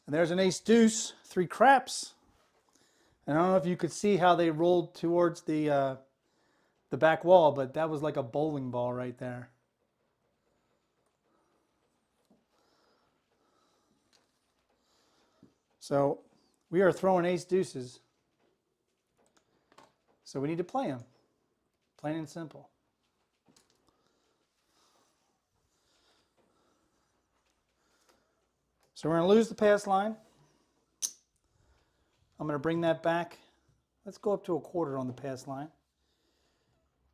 And there's an ace deuce, 3 craps. And I don't know if you could see how they rolled towards the back wall, but that was like a bowling ball right there. So we are throwing ace deuces. So we need to play them, plain and simple. So we're going to lose the pass line. I'm going to bring that back. Let's go up to a quarter on the pass line.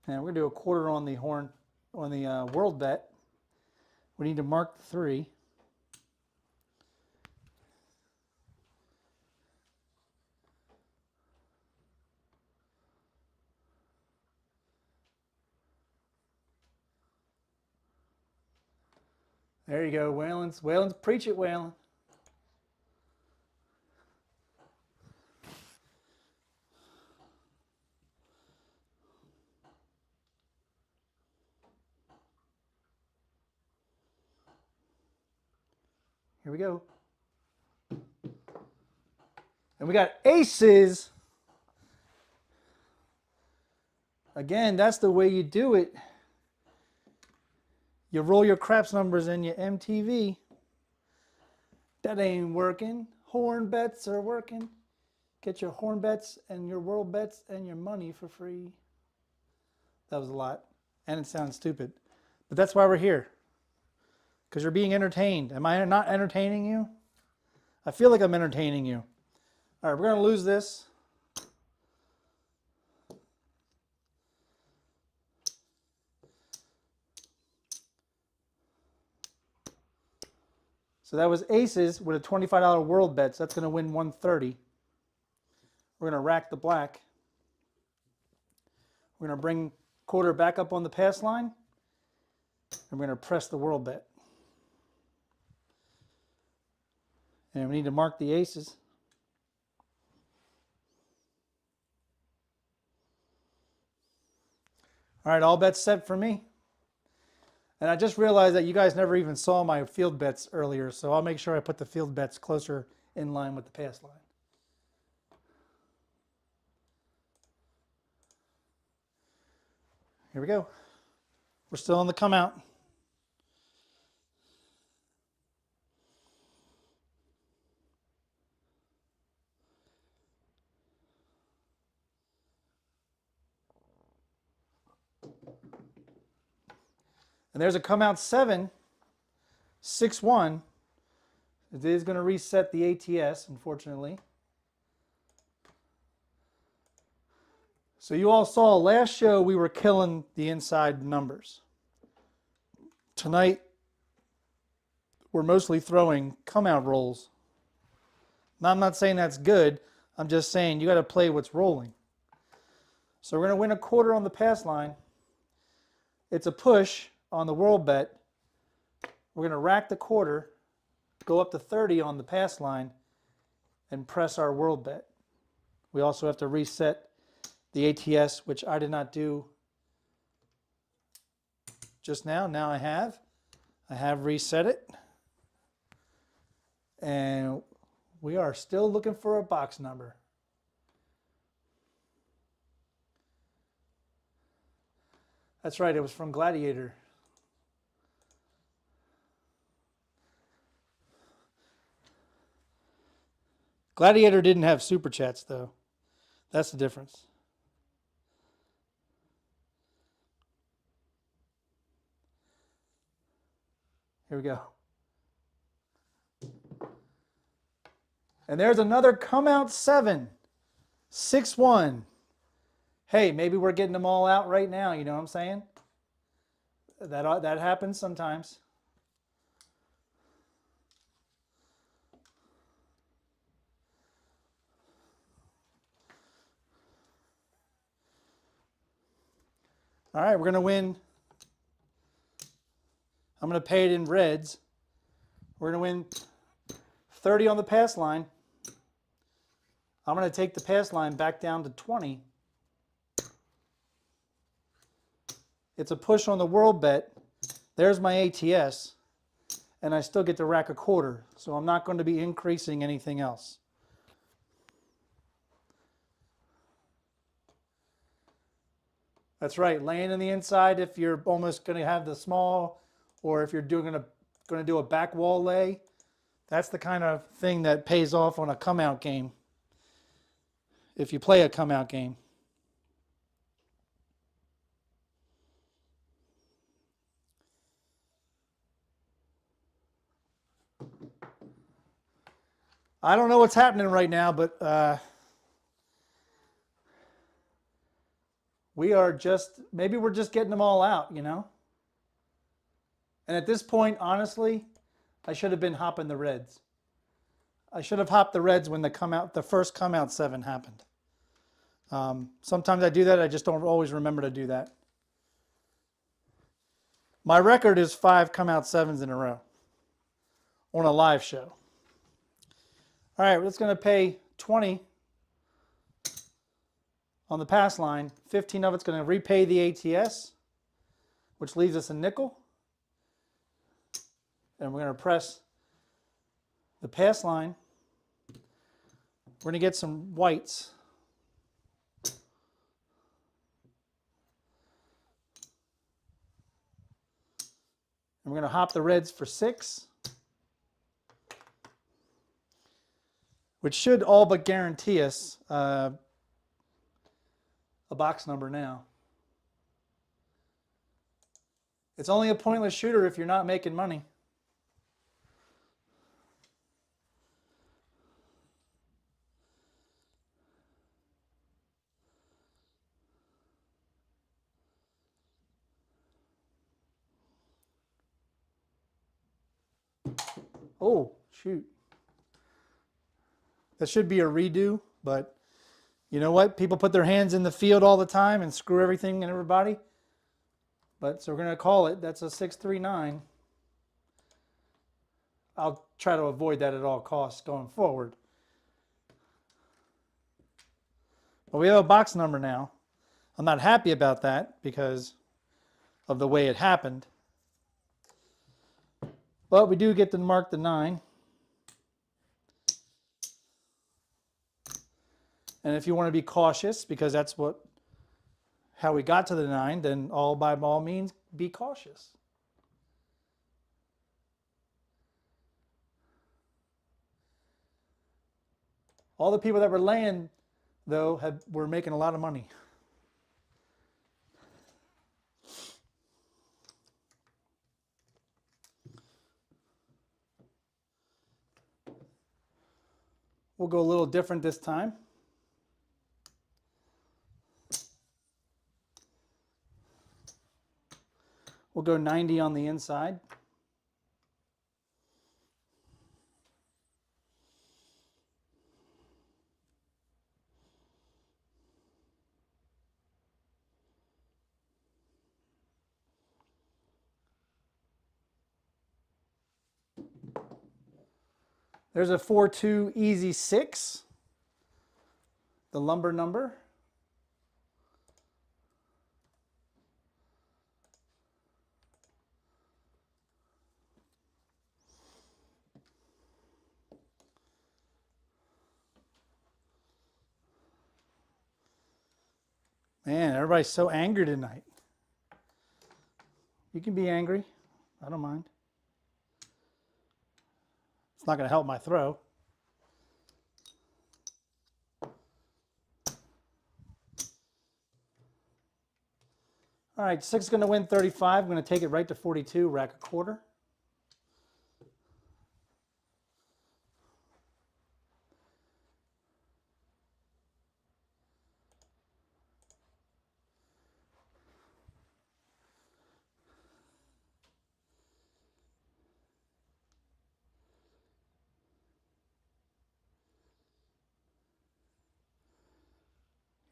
And we're going to do a quarter on the horn, on the world bet. We need to mark the 3. There you go, Whalen's. Whalen's, preach it, Whalen. Here we go. And we got aces. Again, that's the way you do it. You roll your craps numbers in your MTV. That ain't working. Horn bets are working. Get your horn bets and your world bets and your money for free. That was a lot. And it sounds stupid. But that's why we're here. Because you're being entertained. Am I not entertaining you? I feel like I'm entertaining you. All right, we're going to lose this. So that was aces with a $25 world bet. So that's going to win 130. We're going to rack the black. We're going to bring quarter back up on the pass line. And we're going to press the world bet. And we need to mark the aces. All right, all bets set for me. And I just realized that you guys never even saw my field bets earlier, so I'll make sure I put the field bets closer in line with the pass line. Here we go. We're still on the come out. And there's a come out 7, 6-1. It is going to reset the ATS, unfortunately. So you all saw last show we were killing the inside numbers. Tonight, we're mostly throwing come out rolls. Now, I'm not saying that's good. I'm just saying you got to play what's rolling. So we're going to win a quarter on the pass line. It's a push on the world bet. We're going to rack the quarter, go up to 30 on the pass line, and press our world bet. We also have to reset the ATS, which I did not do just now. Now I have. I have reset it. And we are still looking for a box number. That's right, it was from Gladiator. Gladiator didn't have super chats, though. That's the difference. Here we go. And there's another come out 7, 6-1. Hey, maybe we're getting them all out right now, you know what I'm saying? That happens sometimes. All right, we're going to win I'm going to pay it in reds. We're going to win 30 on the pass line. I'm going to take the pass line back down to 20. It's a push on the world bet. There's my ATS. And I still get to rack a quarter. So I'm not going to be increasing anything else. That's right, laying in the inside if you're almost going to have the small, or if you're going to do a back wall lay. That's the kind of thing that pays off on a come out game. If you play a come out game. I don't know what's happening right now, but maybe we're just getting them all out, you know? And at this point, honestly, I should have been hopping the reds. I should have hopped the reds when the first come out 7 happened. Sometimes I do that, I just don't always remember to do that. My record is 5 come out 7s in a row on a live show. All right, we're just going to pay 20 on the pass line. 15 of it's going to repay the ATS, which leaves us a nickel. And we're going to press the pass line. We're going to get some whites. And we're going to hop the reds for 6. Which should all but guarantee us a box number now. It's only a pointless shooter if you're not making money. Oh, shoot. That should be a redo, but you know what? People put their hands in the field all the time and screw everything and everybody. So we're going to call it. That's a 639. I'll try to avoid that at all costs going forward. But we have a box number now. I'm not happy about that because of the way it happened. But we do get to mark the 9. And if you want to be cautious, because that's how we got to the 9, then by all means, be cautious. All the people that were laying, though, were making a lot of money. We'll go a little different this time. We'll go 90 on the inside. There's a 4-2 easy 6, the lumber number. Man, everybody's so angry tonight. You can be angry. I don't mind. It's not going to help my throw. All right, 6 is going to win 35. I'm going to take it right to 42, rack a quarter.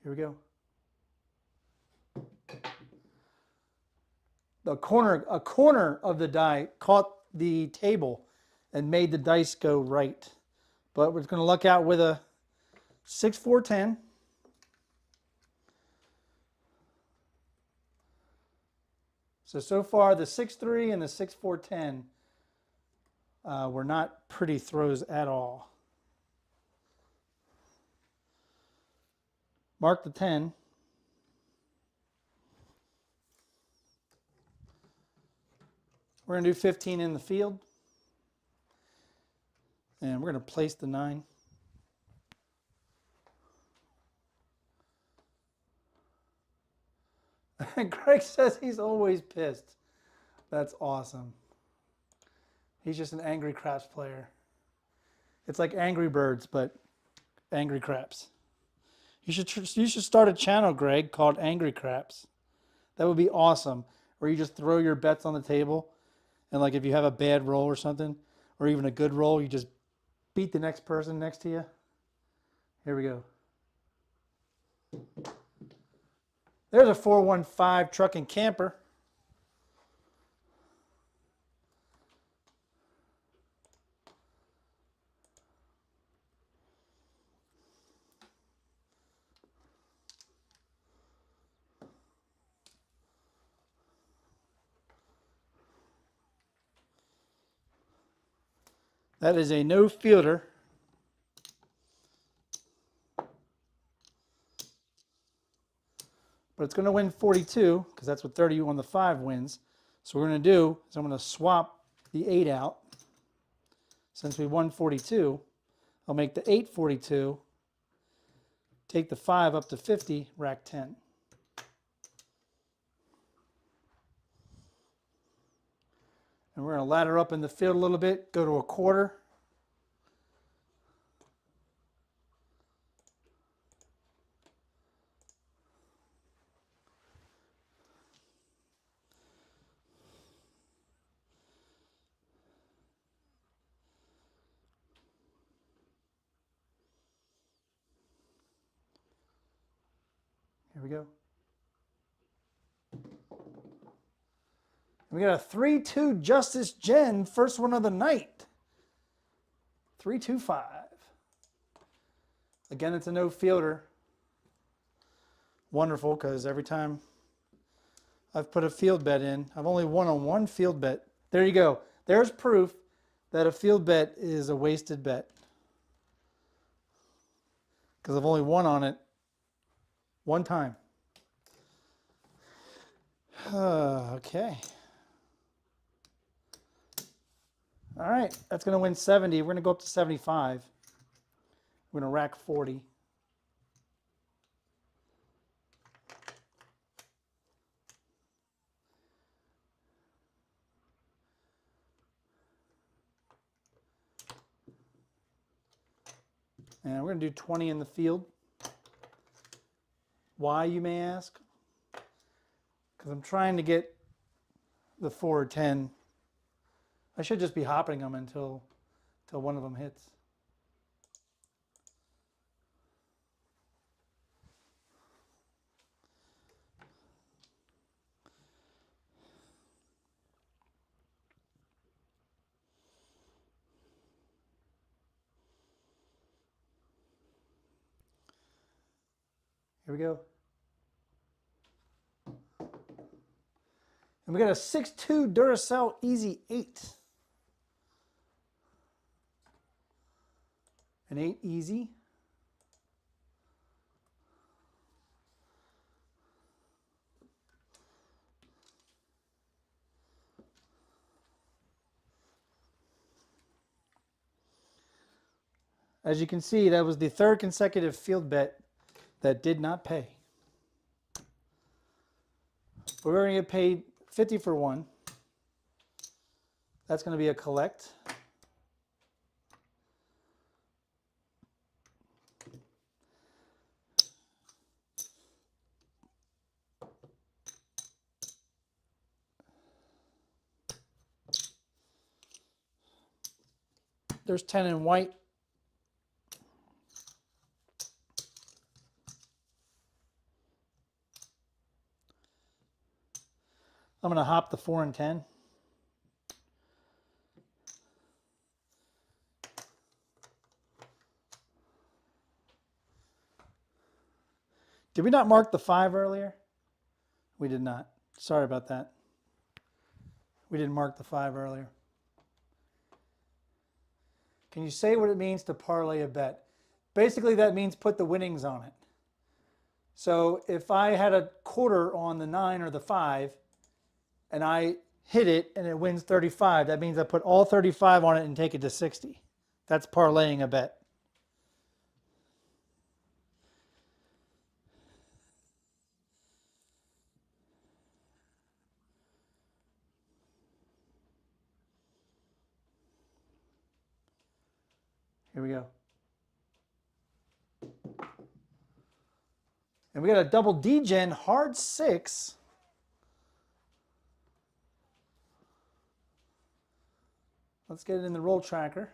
Here we go. a corner of the die caught the table and made the dice go right. But we're going to luck out with a 6, 4, 10. So far the 6, 3 and the 6, 4, 10 were not pretty throws at all. Mark the 10. We're going to do 15 in the field. And we're going to place the 9. Greg says he's always pissed. That's awesome. He's just an angry craps player. It's like Angry Birds, but angry craps. You should start a channel, Greg, called Angry Craps. That would be awesome. Where you just throw your bets on the table, and like if you have a bad roll or something, or even a good roll, you just beat the next person next to you. Here we go. There's a 415 truck and camper. That is a no fielder. But it's going to win 42 because that's what 30 on the 5 wins. So what we're going to do is I'm going to swap the 8 out. Since we won 42, I'll make the 8 42, take the 5 up to 50, rack 10. And we're going to ladder up in the field a little bit, go to a quarter. Here we go. We got a 3-2 Justice Jen, first one of the night. 325. Again, it's a no fielder. Wonderful, because every time I've put a field bet in, I've only won on one field bet. There you go. There's proof that a field bet is a wasted bet. Because I've only won on it one time. Okay. All right, that's going to win 70. We're going to go up to 75. We're going to rack 40. And we're going to do 20 in the field. Why, you may ask? Because I'm trying to get the 4 or 10. I should just be hopping them until one of them hits. Here we go. And we got a 6-2 Duracell Easy 8. An 8 easy. As you can see, that was the third consecutive field bet that did not pay. We're going to get paid 50 for one. That's going to be a collect. There's 10 in white. I'm going to hop the 4 and 10. Did we not mark the 5 earlier? We did not. Sorry about that. We didn't mark the 5 earlier. Can you say what it means to parlay a bet? Basically, that means put the winnings on it. So if I had a quarter on the 9 or the 5, and I hit it and it wins 35, that means I put all 35 on it and take it to 60. That's parlaying a bet. Here we go. And we got a double D-Gen hard 6. Let's get it in the roll tracker.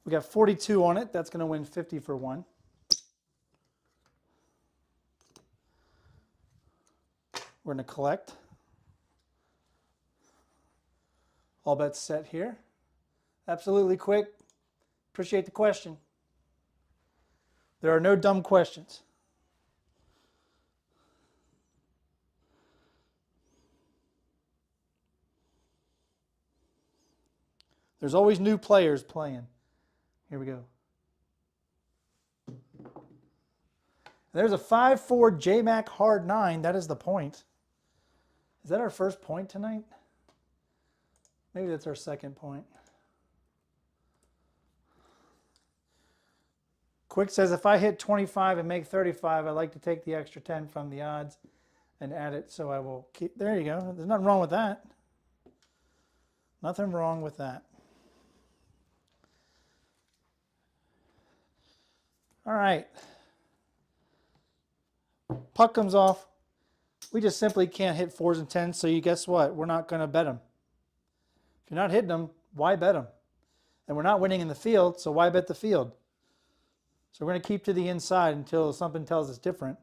We got 42 on it. That's going to win 50 for 1. We're going to collect. All bets set here. Absolutely quick. Appreciate the question. There are no dumb questions. There's always new players playing. Here we go. There's a 5-4 JMac hard 9. That is the point. Is that our first point tonight? Maybe that's our second point. Quick says, if I hit 25 and make 35, I like to take the extra 10 from the odds and add it, so I will keep. There you go. There's nothing wrong with that. Nothing wrong with that. All right. Puck comes off. We just simply can't hit 4s and 10s, so you guess what? We're not going to bet them. If you're not hitting them, why bet them? And we're not winning in the field, so why bet the field? So we're going to keep to the inside until something tells us different.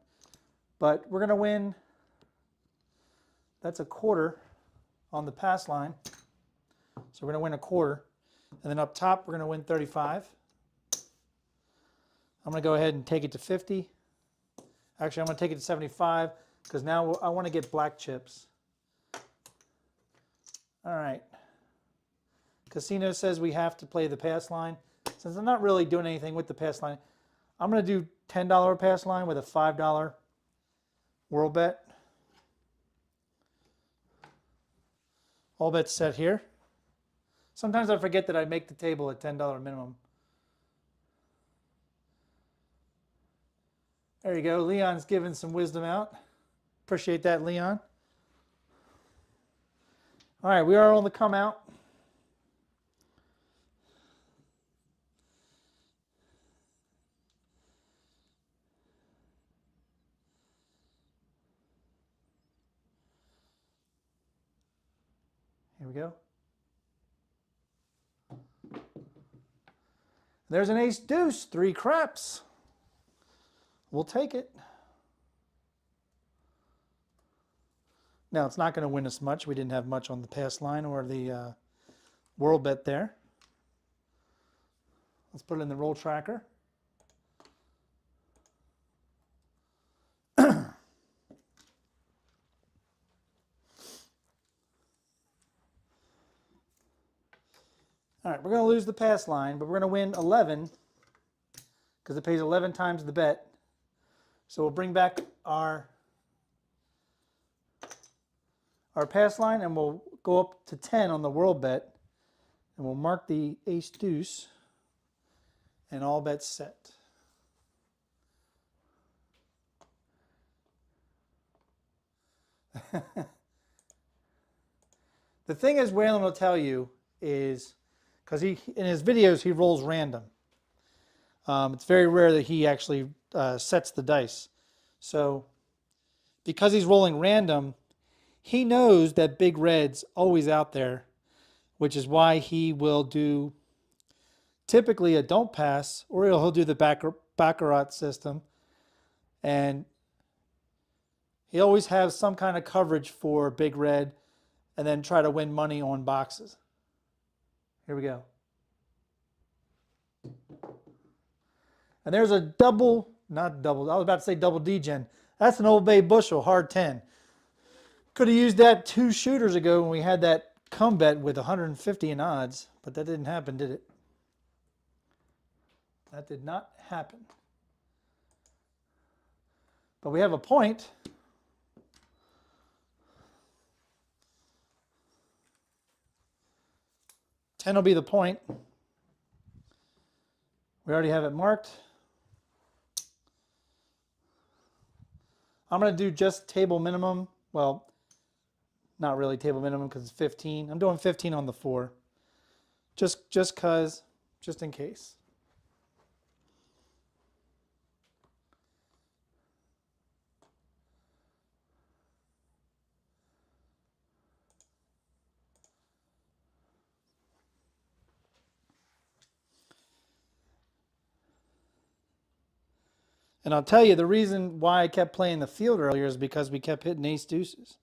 But we're going to win. That's a quarter on the pass line. So we're going to win a quarter. And then up top, we're going to win 35. I'm going to go ahead and take it to 50. Actually, I'm going to take it to 75 because now I want to get black chips. All right. Casino says we have to play the pass line. Since I'm not really doing anything with the pass line, I'm going to do $10 pass line with a $5 world bet. All bets set here. Sometimes I forget that I make the table at $10 minimum. There you go. Leon's giving some wisdom out. Appreciate that, Leon. All right, we are on the come out. Here we go. There's an ace deuce, 3 craps. We'll take it. Now, it's not going to win us much. We didn't have much on the pass line or the world bet there. Let's put it in the roll tracker. All right, we're going to lose the pass line, but we're going to win 11 because it pays 11 times the bet. So we'll bring back our pass line and we'll go up to 10 on the world bet and we'll mark the ace deuce and all bets set. The thing is, Waylon will tell you is, because in his videos he rolls random. It's very rare that he actually sets the dice. So because he's rolling random, he knows that big red's always out there which is why he will do typically a don't pass, or he'll do the baccarat system, and he always has some kind of coverage for big red and then try to win money on boxes. Here we go. And there's a double, not double, I was about to say double D-gen. That's an Old Bay bushel, hard 10. Could have used that 2 shooters ago when we had that come bet with 150 in odds, but that didn't happen, did it? That did not happen. But we have a point. $10 will be the point. We already have it marked. I'm going to do just table minimum. Well, not really table minimum because it's 15. I'm doing 15 on the 4. Just in case. And I'll tell you, the reason why I kept playing the field earlier is because we kept hitting ace deuces.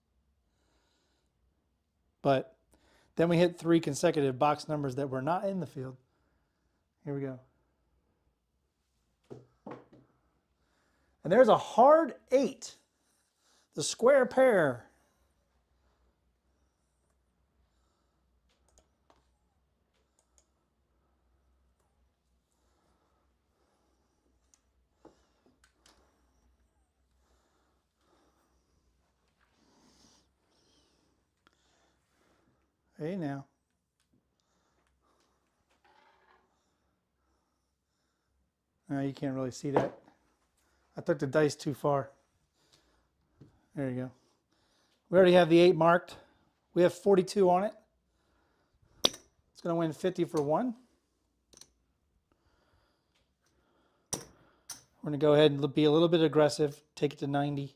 But then we hit 3 consecutive box numbers that were not in the field. Here we go. And there's a hard 8, the square pair. Hey now. No, you can't really see that. I took the dice too far. There you go. We already have the 8 marked. We have 42 on it. It's going to win 50 for 1. We're going to go ahead and be a little bit aggressive, take it to 90.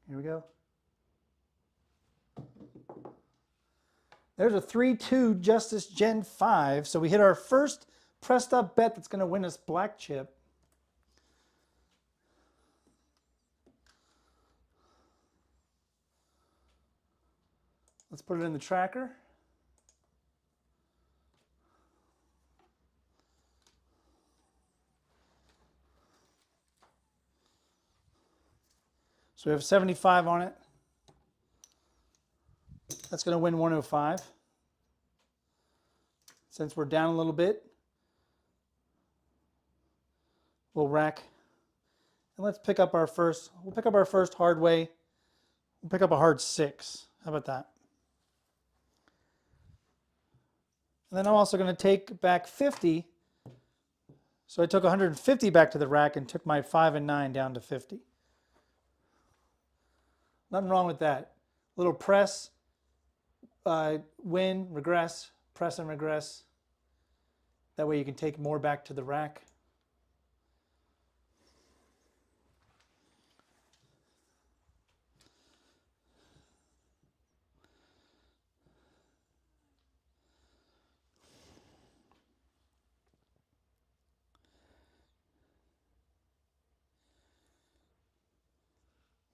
Here we go. There's a 3-2 Justice Gen 5. So we hit our first pressed up bet that's going to win us black chip. Let's put it in the tracker. So we have 75 on it. That's going to win 105. Since we're down a little bit, we'll rack. And let's pick up our first, we'll pick up our first hard way. We'll pick up a hard 6. How about that? And then I'm also going to take back 50. So I took 150 back to the rack and took my 5 and 9 down to 50. Nothing wrong with that. Little press, win, regress, press and regress. That way you can take more back to the rack.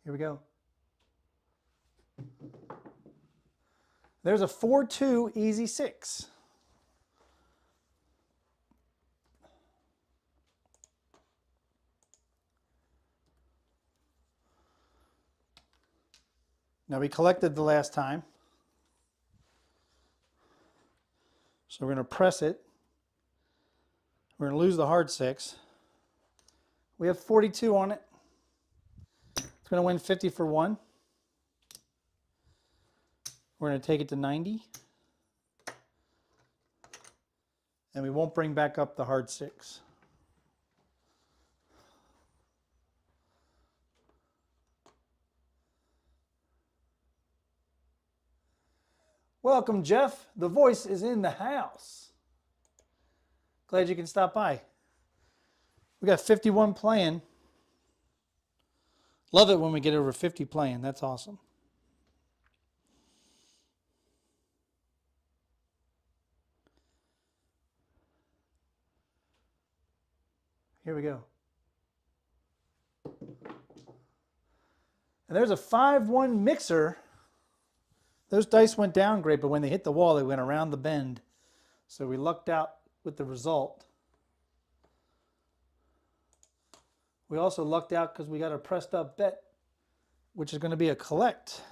Here we go. There's a 4-2 easy 6. Now we collected the last time. So we're going to press it. We're going to lose the hard 6. We have 42 on it. It's going to win 50 for 1. We're going to take it to 90. And we won't bring back up the hard 6. Welcome, Jeff. The voice is in the house. Glad you can stop by. We got 51 playing. Love it when we get over 50 playing. That's awesome. Here we go. And there's a 5-1 mixer. Those dice went down great, but when they hit the wall, they went around the bend. So we lucked out with the result. We also lucked out because we got a pressed up bet, which is going to be a collect.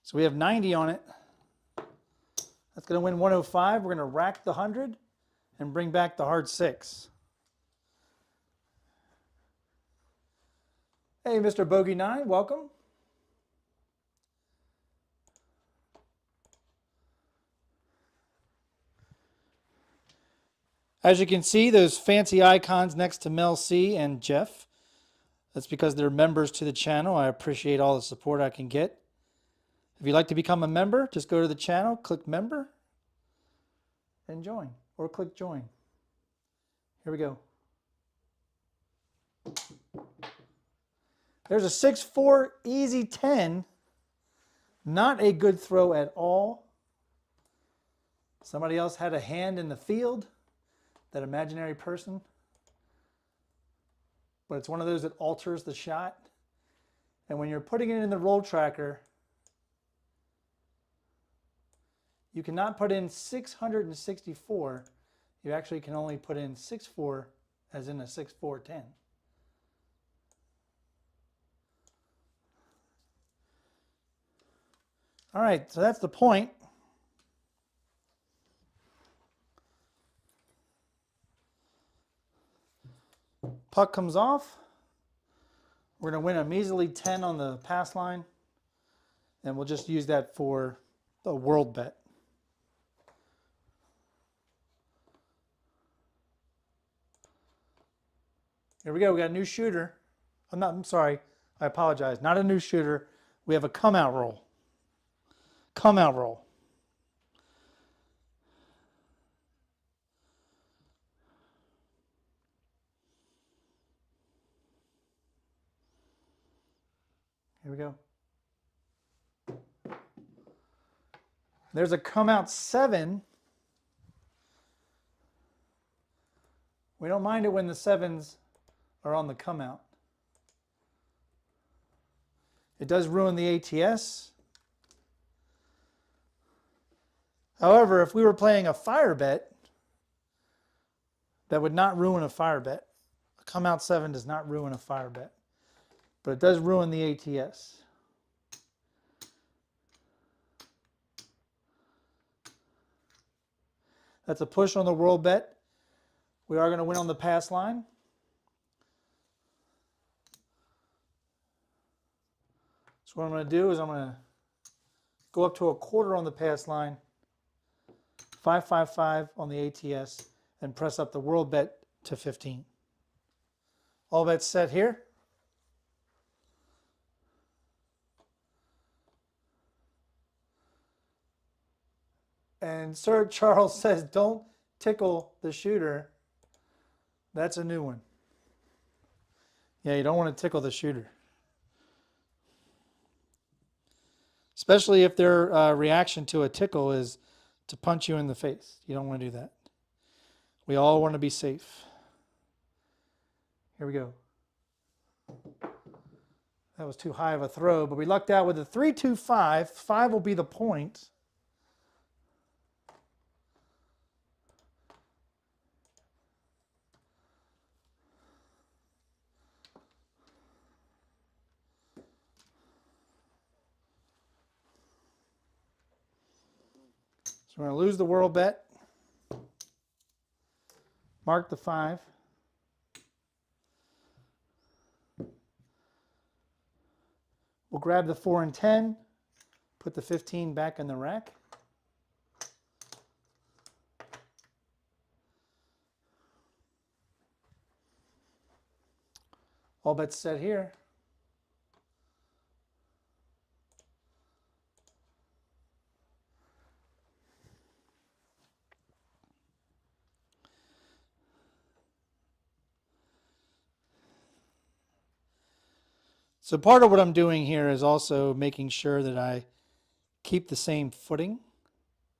So we have 90 on it. That's going to win 105. We're going to rack the 100 and bring back the hard 6. Hey, Mr. Bogey 9, welcome. As you can see, those fancy icons next to Mel C and Jeff. That's because they're members to the channel. I appreciate all the support I can get. If you'd like to become a member, just go to the channel, click member, and join. Or click join. Here we go. There's a 6-4 easy 10. Not a good throw at all. Somebody else had a hand in the field. That imaginary person. But it's one of those that alters the shot. And when you're putting it in the roll tracker, you cannot put in 664. You actually can only put in 6-4, as in a 6-4-10. All right, so that's the point. Puck comes off. We're going to win a measly 10 on the pass line. And we'll just use that for the world bet. Here we go. We got a new shooter. I'm sorry. I apologize. Not a new shooter. We have a come out roll. Come out roll. Here we go. There's a come out 7. We don't mind it when the 7s are on the come out. It does ruin the ATS. However, if we were playing a fire bet, that would not ruin a fire bet. A come out 7 does not ruin a fire bet, but it does ruin the ATS. That's a push on the world bet. We are going to win on the pass line. So what I'm going to do is I'm going to go up to a quarter on the pass line, 555 on the ATS, and press up the world bet to 15. All bets set here. And Sir Charles says, don't tickle the shooter. That's a new one. Yeah, you don't want to tickle the shooter. Especially if their reaction to a tickle is to punch you in the face. You don't want to do that. We all want to be safe. Here we go. That was too high of a throw, but we lucked out with a 3-2-5. 5 will be the point. So we're going to lose the world bet. Mark the 5. grab the 4 and 10, put the 15 back in the rack. All bets set here. So part of what I'm doing here is also making sure that I keep the same footing,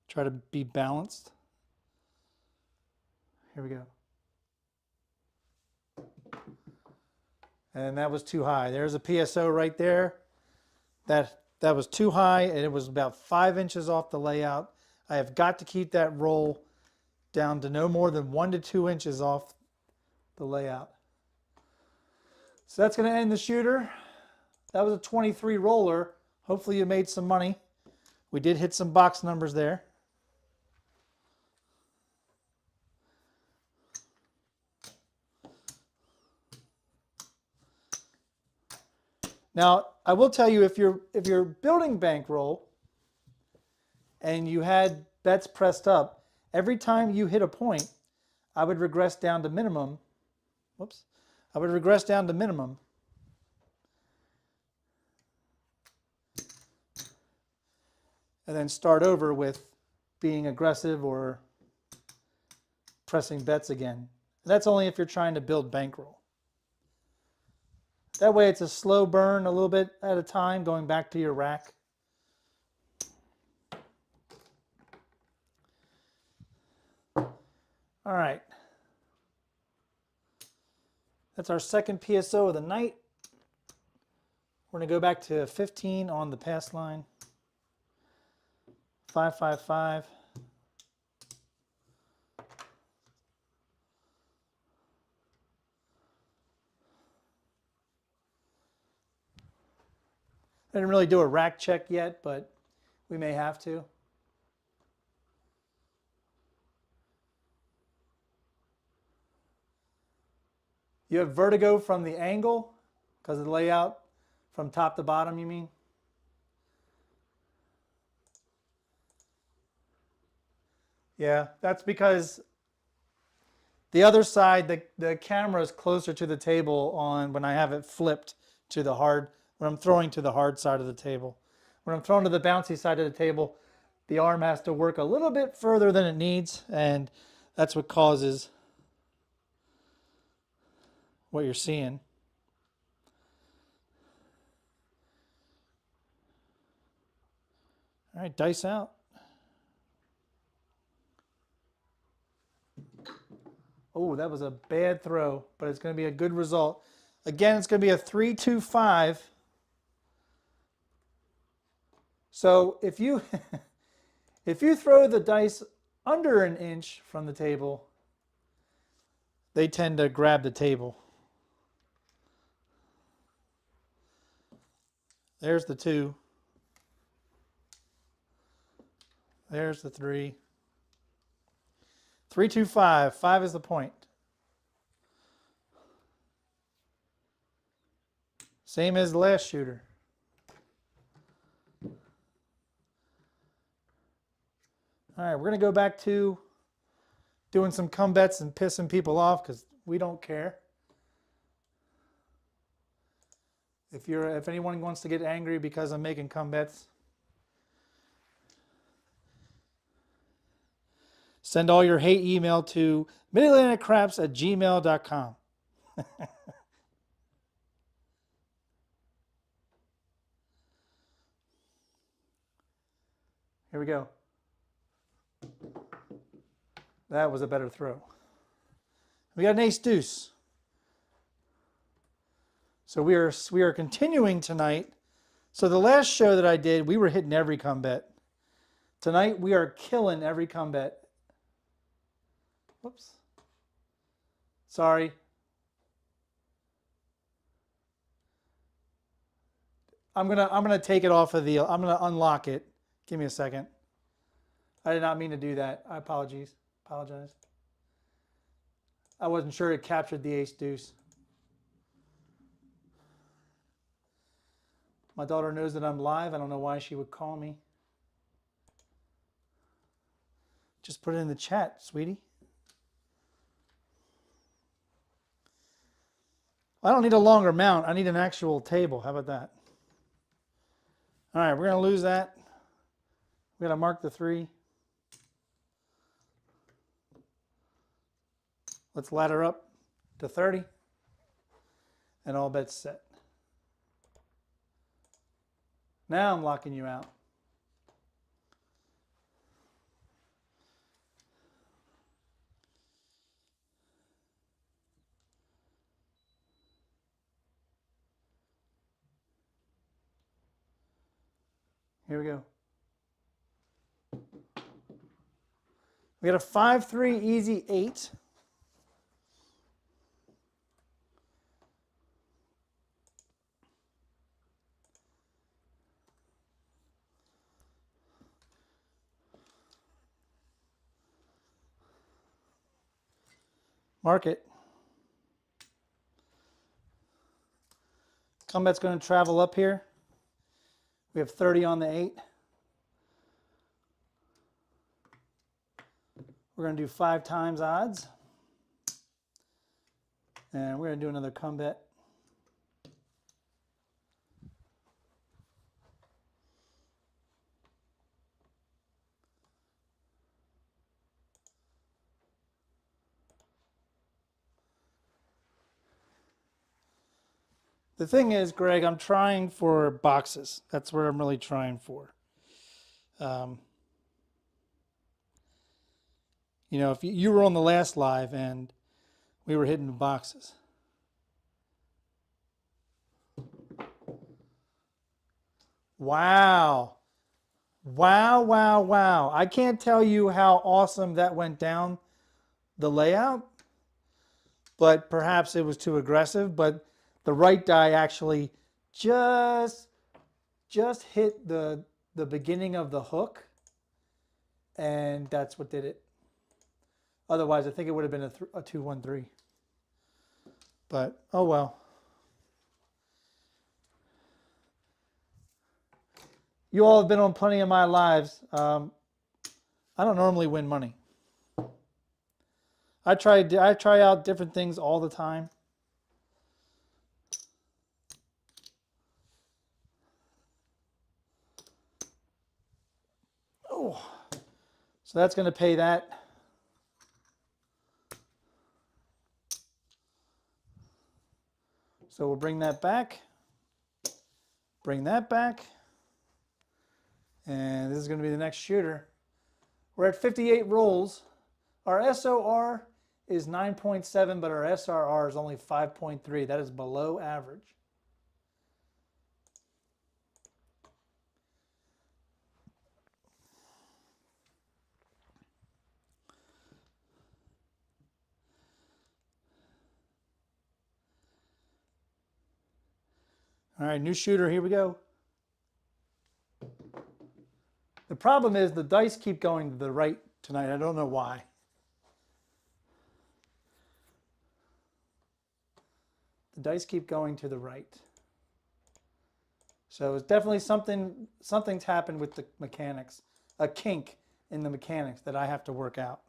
try to be balanced. Here we go. And that was too high. There's a PSO right there. That was too high, and it was about 5 inches off the layout. I have got to keep that roll down to no more than 1 to 2 inches off the layout. So that's going to end the shooter. That was a 23 roller. Hopefully you made some money. We did hit some box numbers there. Now, I will tell you, if you're building bankroll and you had bets pressed up, every time you hit a point, I would regress down to minimum. Whoops. I would regress down to minimum. And then start over with being aggressive or pressing bets again. And that's only if you're trying to build bankroll. That way it's a slow burn, a little bit at a time, going back to your rack. All right. That's our second PSO of the night. We're going to go back to 15 on the pass line. 555. I didn't really do a rack check yet, but we may have to. You have vertigo from the angle because of the layout from top to bottom, you mean? Yeah, that's because the other side, the camera is closer to the table on when I have it flipped to the hard, when I'm throwing to the hard side of the table. When I'm throwing to the bouncy side of the table, the arm has to work a little bit further than it needs, and that's what causes what you're seeing. All right, dice out. Oh, that was a bad throw, but it's going to be a good result. Again, it's going to be a 3-2-5. So if you if you throw the dice under an inch from the table, they tend to grab the table. There's the 2. There's the 3. 3-2-5. 5 is the point. Same as the last shooter. All right, we're going to go back to doing some come bets and pissing people off because we don't care. If anyone wants to get angry because I'm making come bets, send all your hate email to midatlanticraps@gmail.com. Here we go. That was a better throw. We got an ace deuce. So we are continuing tonight. So the last show that I did, we were hitting every come bet. Tonight we are killing every come bet. Whoops. Sorry. I'm gonna take it off of the. I'm gonna unlock it. Give me a second. I did not mean to do that. I apologize. I wasn't sure it captured the ace deuce. My daughter knows that I'm live. I don't know why she would call me. Just put it in the chat, sweetie. I don't need a longer mount. I need an actual table. How about that? All right, we're going to lose that. We're going to mark the 3. Let's ladder up to 30. And all bets set. Now I'm locking you out. Here we go. We got a 5-3 easy 8. Mark it. Combat's going to travel up here. We have 30 on the 8. We're going to do 5 times odds. And we're going to do another combat. The thing is, Greg, I'm trying for boxes. That's what I'm really trying for. You know, if you were on the last live and we were hitting the boxes. Wow. Wow, wow, wow. I can't tell you how awesome that went down, the layout, but perhaps it was too aggressive, but the right die actually just hit the beginning of the hook, and that's what did it. Otherwise, I think it would have been a 2-1-3. But, oh well. You all have been on plenty of my lives. I don't normally win money. I try out different things all the time. Oh, so that's going to pay that. So we'll bring that back. Bring that back. And this is going to be the next shooter. We're at 58 rolls. Our SOR is 9.7, but our SRR is only 5.3. That is below average. All right, new shooter, here we go. The problem is the dice keep going to the right tonight. I don't know why. The dice keep going to the right. So it's definitely something's happened with the mechanics. A kink in the mechanics that I have to work out.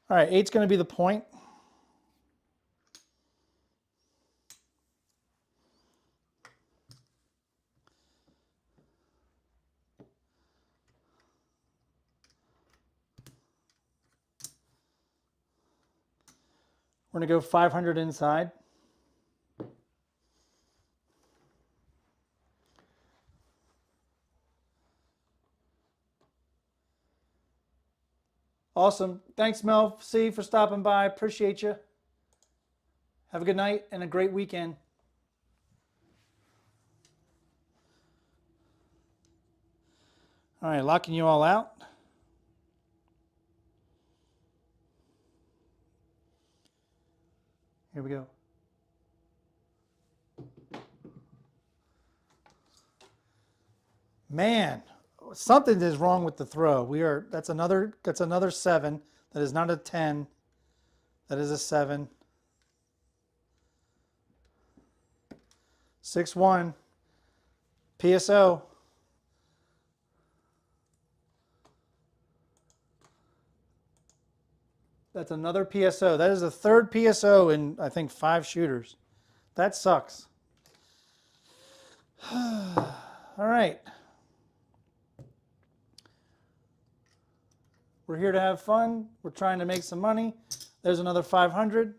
All right, 8's going to be the point. We're going to go 500 inside. Awesome. Thanks, Mel C, for stopping by. Appreciate you. Have a good night and a great weekend. All right, locking you all out. Here we go. Man, something is wrong with the throw. That's another 7. That is not a 10. That is a 7. 6-1. PSO. That's another PSO. That is the third PSO in, I think, 5 shooters. That sucks. All right. We're here to have fun. We're trying to make some money. There's another 500.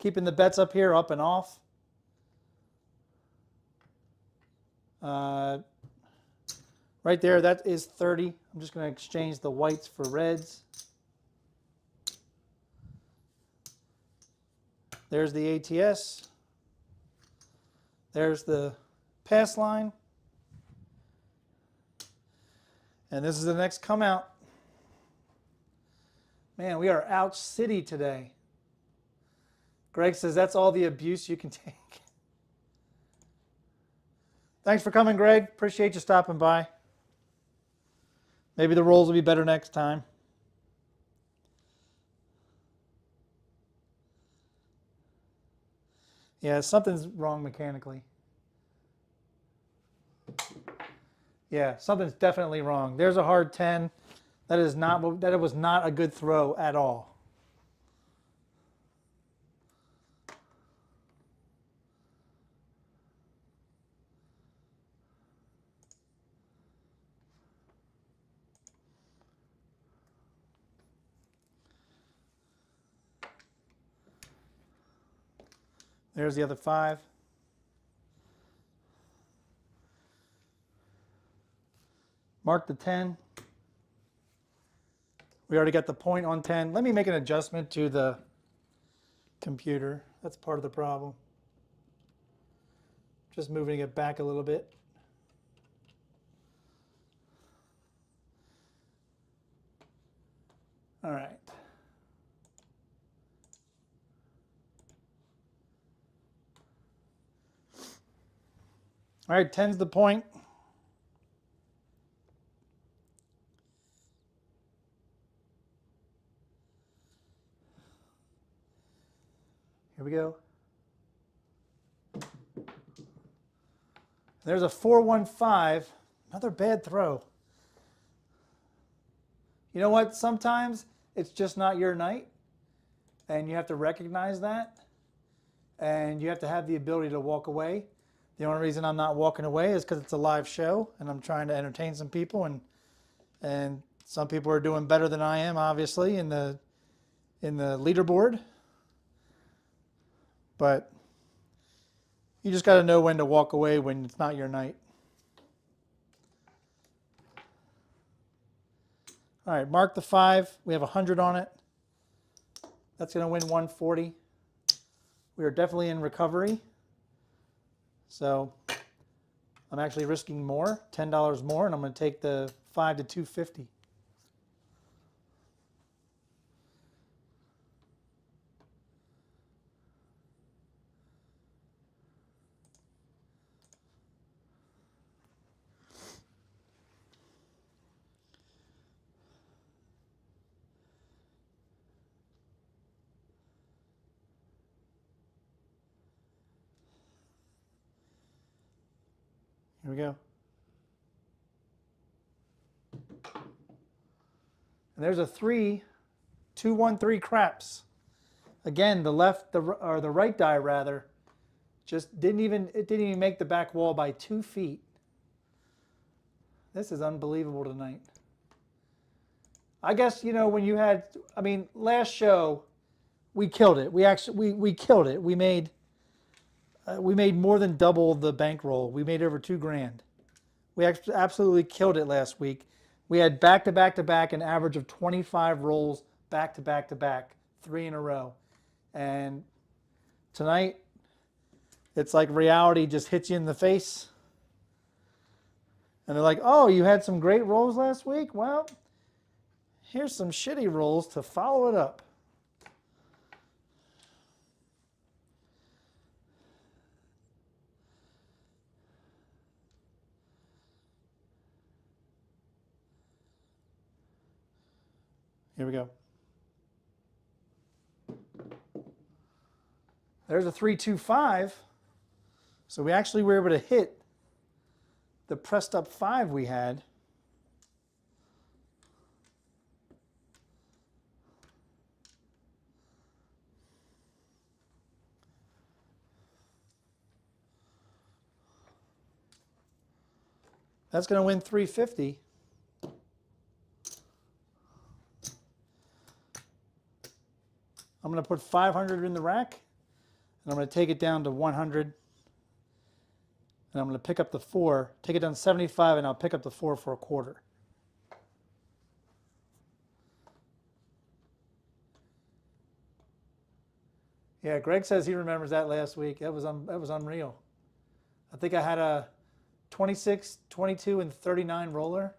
Keeping the bets up here, up and off. Right there, that is 30. I'm just going to exchange the whites for reds. There's the ATS. There's the pass line. And this is the next come out. Man, we are out city today. Greg says that's all the abuse you can take. Thanks for coming, Greg. Appreciate you stopping by. Maybe the rolls will be better next time. Yeah, something's wrong mechanically. Yeah, something's definitely wrong. There's a hard 10. That was not a good throw at all. There's the other 5. Mark the 10. We already got the point on 10. Let me make an adjustment to the computer. That's part of the problem. Just moving it back a little bit. All right. All right, 10's the point. Here we go. There's a 4-1-5. Another bad throw. You know what? Sometimes it's just not your night, and you have to recognize that, and you have to have the ability to walk away. The only reason I'm not walking away is because it's a live show, and I'm trying to entertain some people, and some people are doing better than I am, obviously, in the leaderboard. But you just got to know when to walk away when it's not your night. All right, mark the 5. We have 100 on it. That's going to win 140. We are definitely in recovery. So I'm actually risking more, $10 more, and I'm going to take the 5 to 250. Here we go. And there's a 3, 2-1-3 craps. Again, the right die rather, just didn't even make the back wall by 2 feet. This is unbelievable tonight. I guess, you know, when you had, I mean, last show, we killed it. We killed it. We made more than double the bankroll. We made over $2,000. We absolutely killed it last week. We had back-to-back-to-back, an average of 25 rolls back-to-back-to-back, 3 in a row. And tonight, it's like reality just hits you in the face. And they're like, oh, you had some great rolls last week? Well, here's some shitty rolls to follow it up. Here we go. There's a 3-2-5. So we actually were able to hit the pressed up 5 we had. That's going to win 350. I'm going to put 500 in the rack, and I'm going to take it down to 100. And I'm going to pick up the 4, take it down to 75, and I'll pick up the 4 for a quarter. Yeah, Greg says he remembers that last week. That was unreal. I think I had a 26, 22, and 39 roller.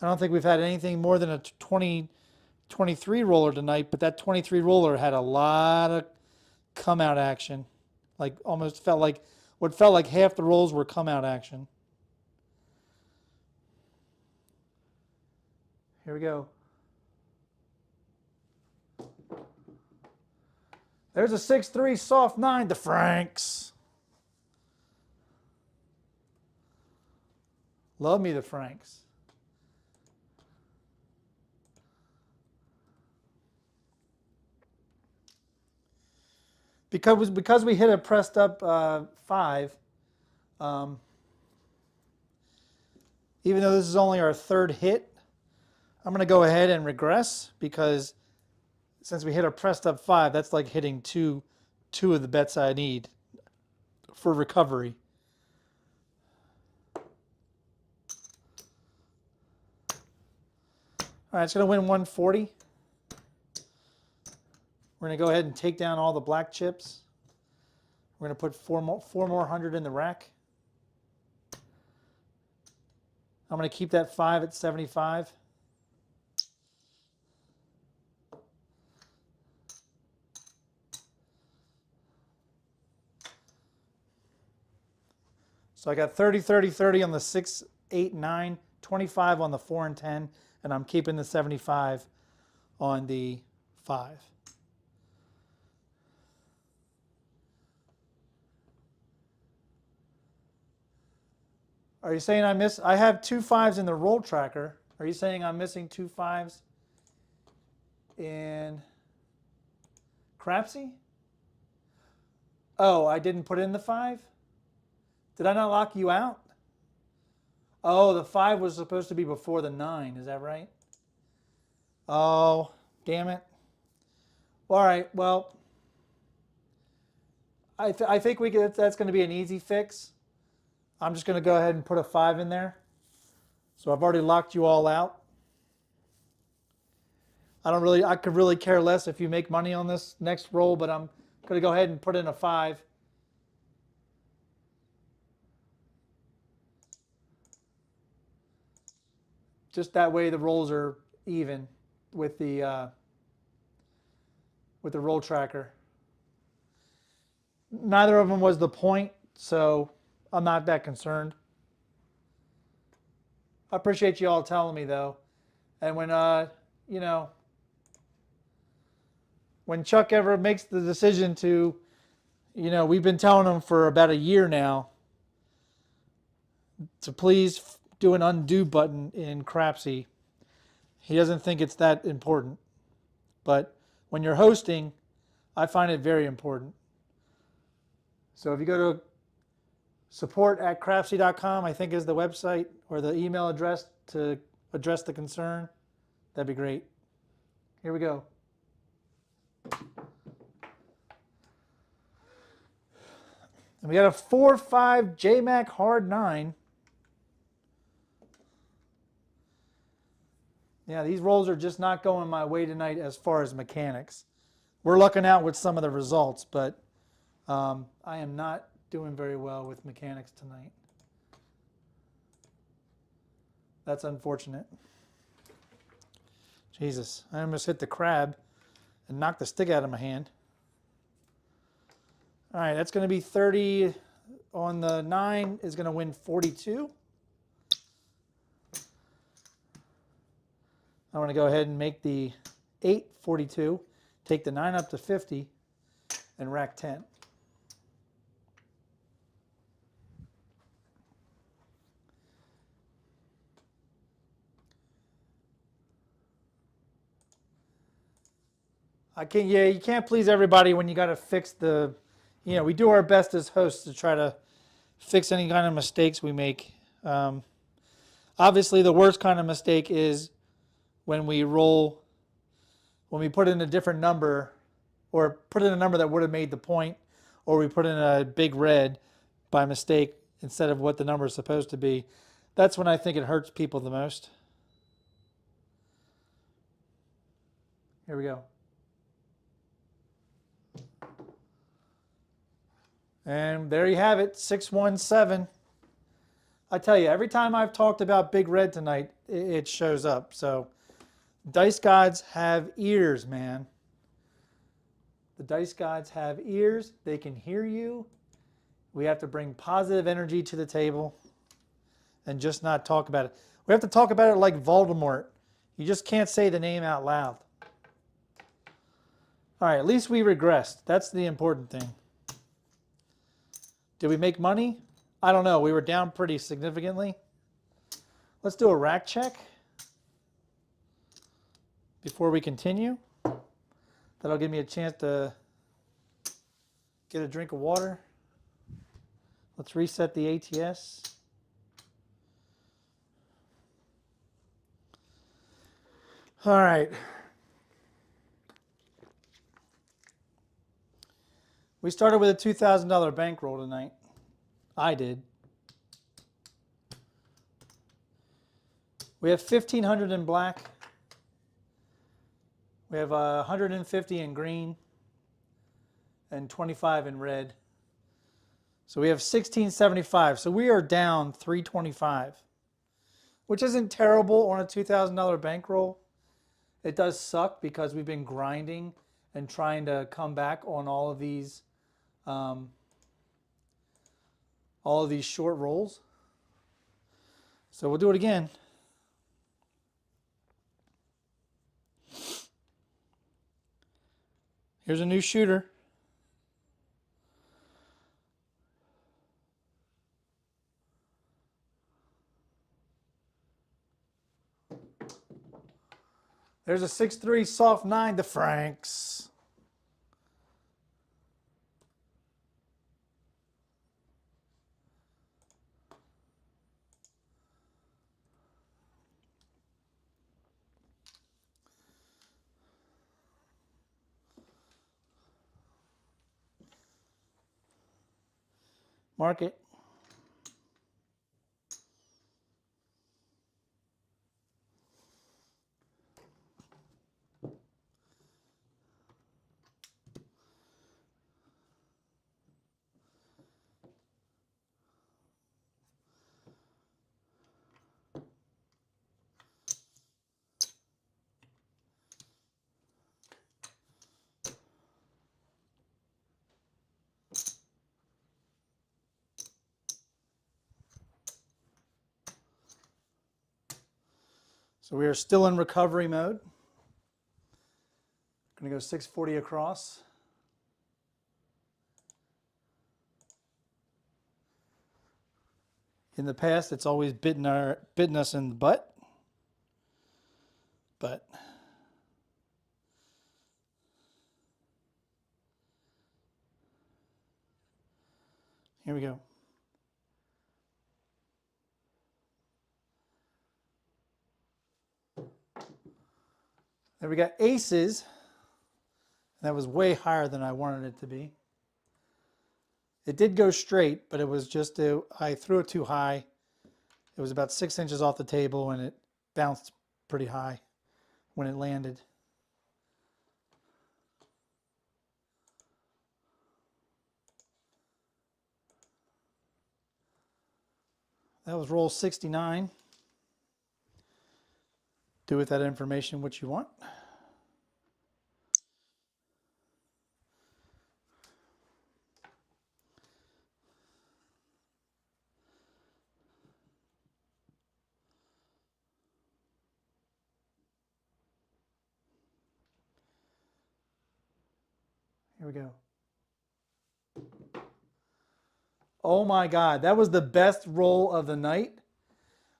I don't think we've had anything more than a 23 roller tonight, but that 23 roller had a lot of come out action. Like almost felt like what felt like half the rolls were come out action. Here we go. There's a 6-3 soft 9 to Franks. Love me the Franks. Because we hit a pressed up 5, even though this is only our 3rd hit, I'm going to go ahead and regress because since we hit a pressed up 5, that's like hitting two of the bets I need for recovery. All right, it's going to win 140. We're going to go ahead and take down all the black chips. We're going to put four more hundred in the rack. I'm going to keep that 5 at 75. So I got 30, 30, 30 on the 6, 8, 9, 25 on the 4 and 10, and I'm keeping the 75 on the 5. Are you saying I have 2 5s in the roll tracker. Are you saying I'm missing 2 5s in Crapsee? Oh, I didn't put in the 5? Did I not lock you out? Oh, the 5 was supposed to be before the 9. Is that right? Oh, damn it. All right, well, I think that's going to be an easy fix. I'm just going to go ahead and put a 5 in there. So I've already locked you all out. I could really care less if you make money on this next roll, but I'm going to go ahead and put in a 5. Just that way the rolls are even with the roll tracker. Neither of them was the point, so I'm not that concerned. I appreciate you all telling me though. And when when Chuck ever makes the decision to, we've been telling him for about a year now to please do an undo button in Crapsee. He doesn't think it's that important. But when you're hosting, I find it very important. So if you go to support@crapsee.com, I think is the website or the email address to address the concern, that'd be great. Here we go. And we got a 4-5 JMac hard 9. Yeah, these rolls are just not going my way tonight as far as mechanics. We're lucking out with some of the results, but I am not doing very well with mechanics tonight. That's unfortunate. Jesus, I almost hit the crab and knocked the stick out of my hand. All right, that's going to be 30 on the 9 is going to win 42. I want to go ahead and make the 8 42, take the 9 up to 50, and rack 10. Yeah, you can't please everybody when you got to fix the, we do our best as hosts to try to fix any kind of mistakes we make. Obviously, the worst kind of mistake is when we put in a different number, or put in a number that would have made the point, or we put in a big red by mistake instead of what the number is supposed to be. That's when I think it hurts people the most. Here we go. And there you have it, 617. I tell you, every time I've talked about big red tonight, it shows up. So dice gods have ears, man. The dice gods have ears. They can hear you. We have to bring positive energy to the table and just not talk about it. We have to talk about it like Voldemort. You just can't say the name out loud. All right, at least we regressed. That's the important thing. Did we make money? I don't know. We were down pretty significantly. Let's do a rack check before we continue. That'll give me a chance to get a drink of water. Let's reset the ATS. All right. We started with a $2,000 bankroll tonight. I did. We have 1,500 in black. We have 150 in green and 25 in red. So we have 1,675. So we are down 325, which isn't terrible on a $2,000 bankroll. It does suck because we've been grinding and trying to come back on all of these short rolls. So we'll do it again. Here's a new shooter. There's a 6-3 soft 9 to Franks. Mark it. So we are still in recovery mode. Going to go 640 across. In the past, it's always bitten us in the butt. But here we go. There we got aces. That was way higher than I wanted it to be. It did go straight, but it was just, I threw it too high. It was about 6 inches off the table and it bounced pretty high when it landed. That was roll 69. Do with that information what you want. Here we go. Oh my God, that was the best roll of the night.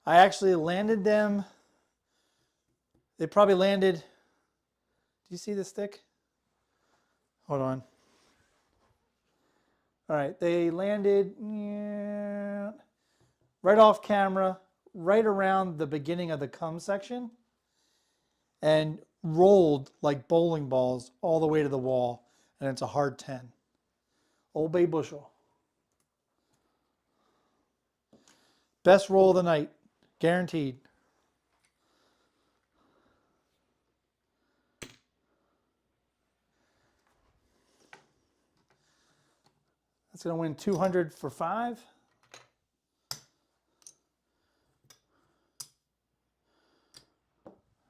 I actually landed them. They probably landed, do you see the stick? Hold on. All right, they landed right off camera, right around the beginning of the cum section, and rolled like bowling balls all the way to the wall, and it's a hard 10. Old Bay bushel. Best roll of the night, guaranteed. That's going to win 200 for 5.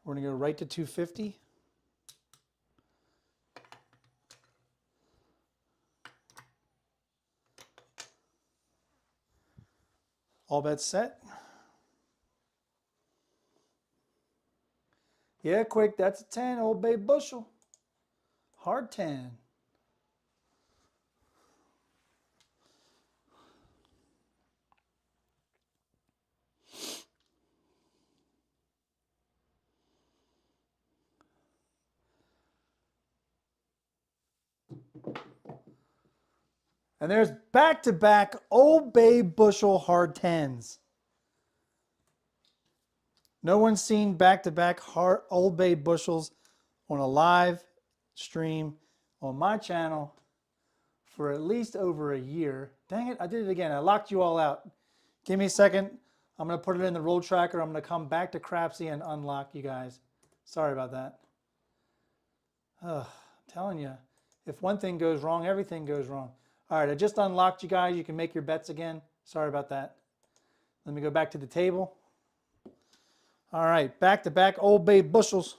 We're going to go right to 250. All bets set. Yeah, quick, that's a 10, Old Bay bushel. Hard 10. And there's back-to-back Old Bay bushel hard 10s. No one's seen back-to-back Old Bay bushels on a live stream on my channel for at least over a year. Dang it, I did it again. I locked you all out. Give me a second. I'm going to put it in the roll tracker. I'm going to come back to Crapsee and unlock you guys. Sorry about that. I'm telling you, if one thing goes wrong, everything goes wrong. All right, I just unlocked you guys. You can make your bets again. Sorry about that. Let me go back to the table. All right, back-to-back Old Bay bushels.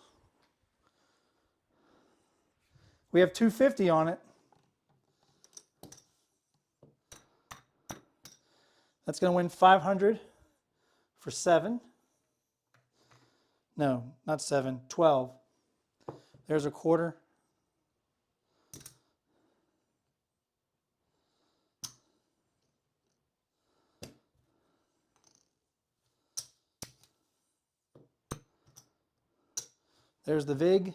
We have 250 on it. That's going to win 500 for 7. No, not 7, 12. There's a quarter. There's the VIG.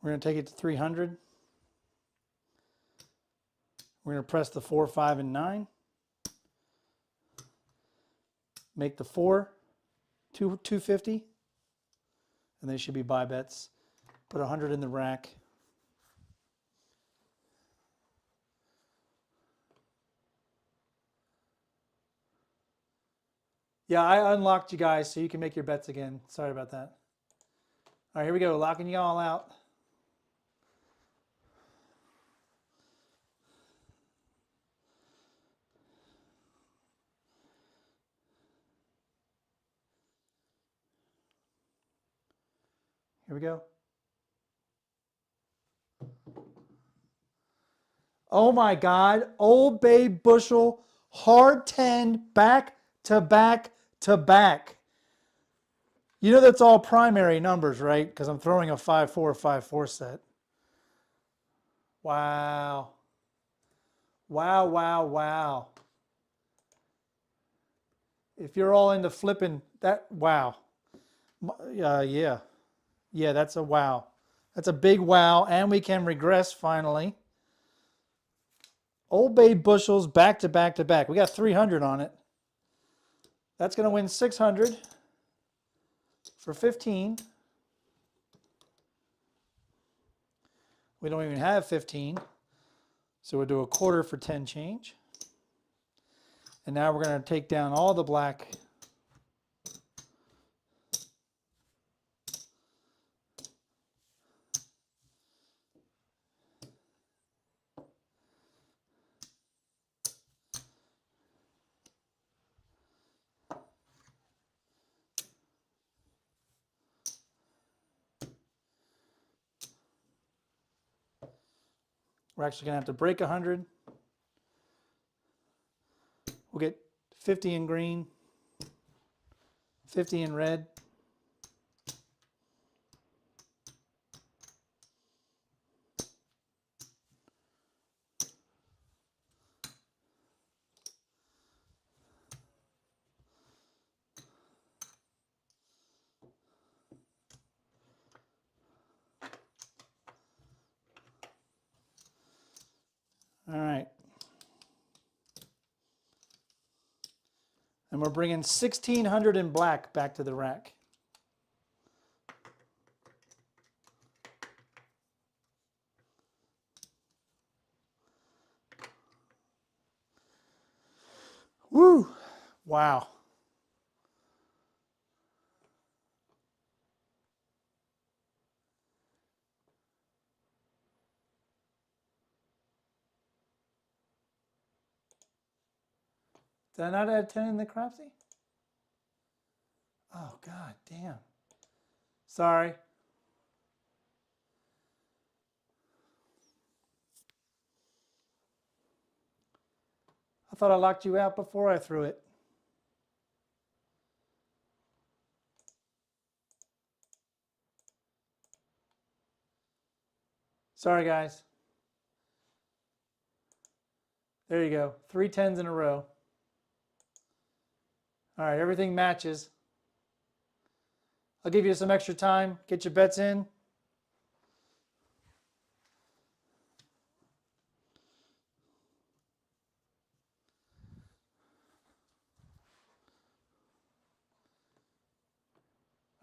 We're going to take it to 300. We're going to press the 4, 5, and 9. Make the 4 250. And they should be buy bets. Put 100 in the rack. Yeah, I unlocked you guys so you can make your bets again. Sorry about that. All right, here we go. Locking you all out. Here we go. Oh my God. Old Bay bushel, hard 10, back to back to back. You know that's all primary numbers, right? Because I'm throwing a 5-4, 5-4 set. Wow. Wow, wow, wow. If you're all into flipping that, wow. Yeah. Yeah, that's a wow. That's a big wow. And we can regress finally. Old Bay bushels back to back to back. We got 300 on it. That's going to win 600 for 15. We don't even have 15. So we'll do a quarter for 10 change. And now we're going to take down all the black. We're actually going to have to break 100. We'll get 50 in green, 50 in red. we're bringing 1,600 in black back to the rack. Woo! Wow. Did I not add 10 in the Crapsee? Oh, god damn. Sorry. I thought I locked you out before I threw it. Sorry, guys. There you go. 3 10s in a row. All right, everything matches. I'll give you some extra time. Get your bets in.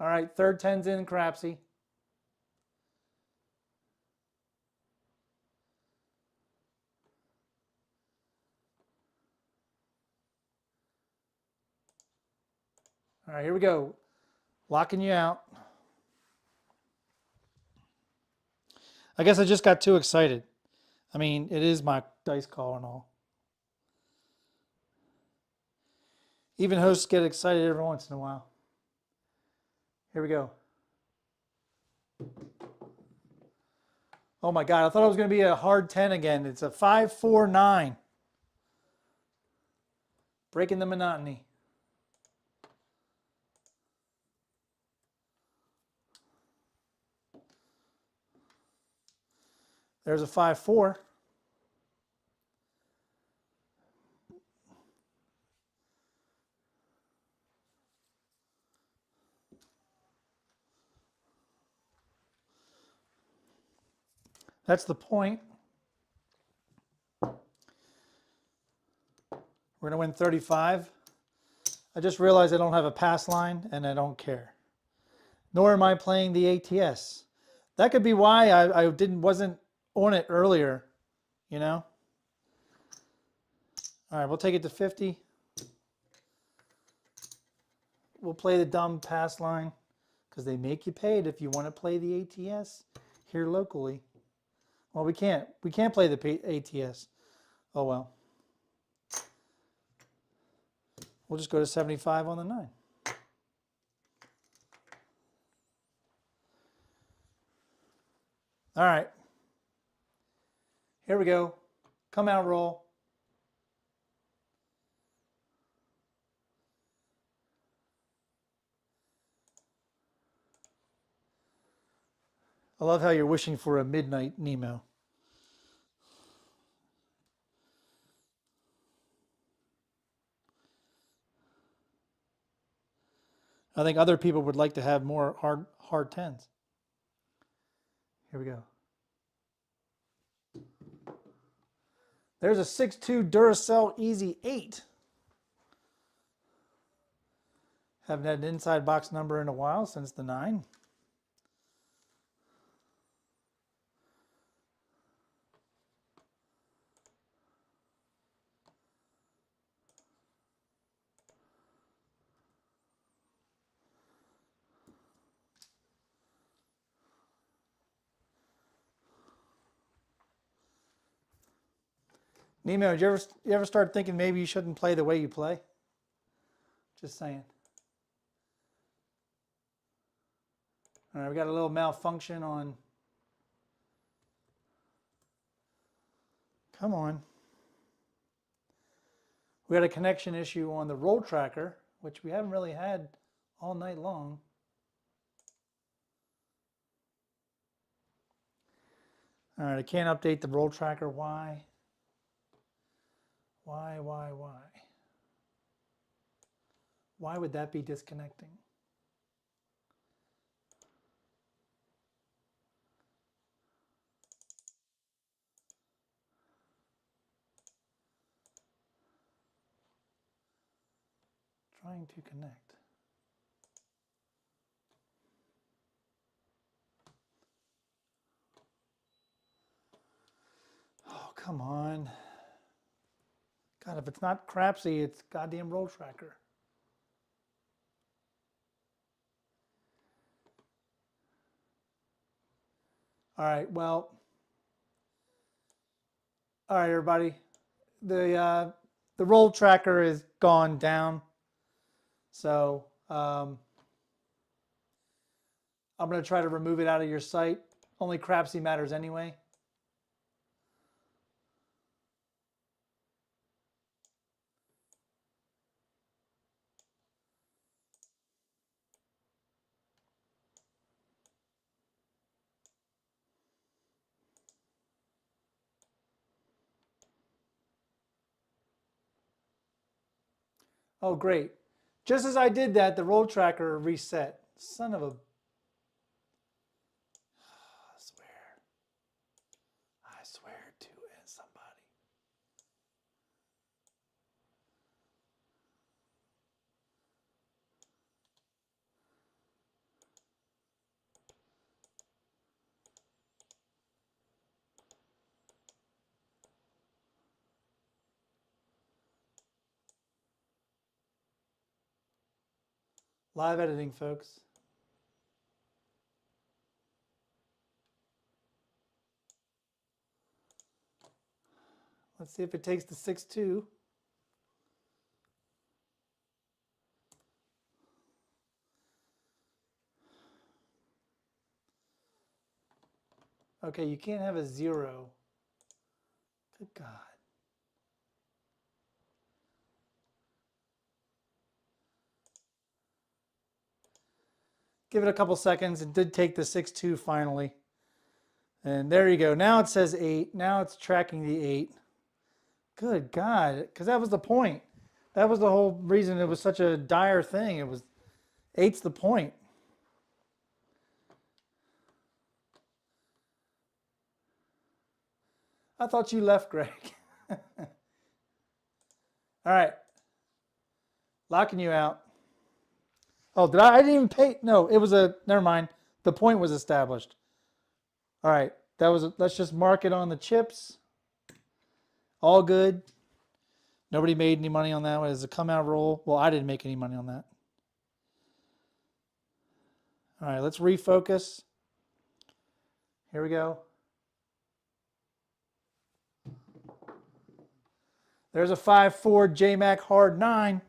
All right, third 10's in, Crapsee. All right, here we go. Locking you out. I guess I just got too excited. I mean, it is my dice call and all. Even hosts get excited every once in a while. Here we go. Oh my God, I thought it was going to be a hard 10 again. It's a 5 4 9. Breaking the monotony. There's a 5 4. That's the point. We're going to win 35. I just realized I don't have a pass line and I don't care. Nor am I playing the ATS. That could be why I wasn't on it earlier, you know? All right, we'll take it to 50. We'll play the dumb pass line because they make you pay it if you want to play the ATS here locally. Well, we can't. We can't play the ATS. Oh, well. We'll just go to 75 on the 9. All right. Here we go. Come out roll. I love how you're wishing for a midnight Nemo. I think other people would like to have more hard 10s. Here we go. There's a 6-2 Duracell Easy 8. Haven't had an inside box number in a while since the 9. Nemo, did you ever start thinking maybe you shouldn't play the way you play? Just saying. All right, we got a little malfunction on. Come on. We got a connection issue on the roll tracker, which we haven't really had all night long. All right, I can't update the roll tracker. Why? Why? Why would that be disconnecting? Trying to connect. Oh, come on. God, if it's not Crapsee, it's goddamn Roll Tracker. All right, well, all right, everybody. The Roll Tracker is gone down. So I'm going to try to remove it out of your site. Only Crapsee matters anyway. Oh, great. Just as I did that, the Roll Tracker reset. Son of a... I swear to somebody. Live editing, folks. Let's see if it takes the 6.2. Okay, you can't have a 0. Good God. Give it a couple seconds. It did take the 6.2 finally. And there you go. Now it says 8. Now it's tracking the 8. Good God. Because that was the point. That was the whole reason it was such a dire thing. It was 8's the point. I thought you left, Greg. All right. Locking you out. Oh, did I? I didn't even pay. No, it was a, never mind. The point was established. All right. That was, let's just mark it on the chips. All good. Nobody made any money on that. It was a come out roll. Well, I didn't make any money on that. All right, let's refocus. Here we go. There's a 5-4 JMac hard 9.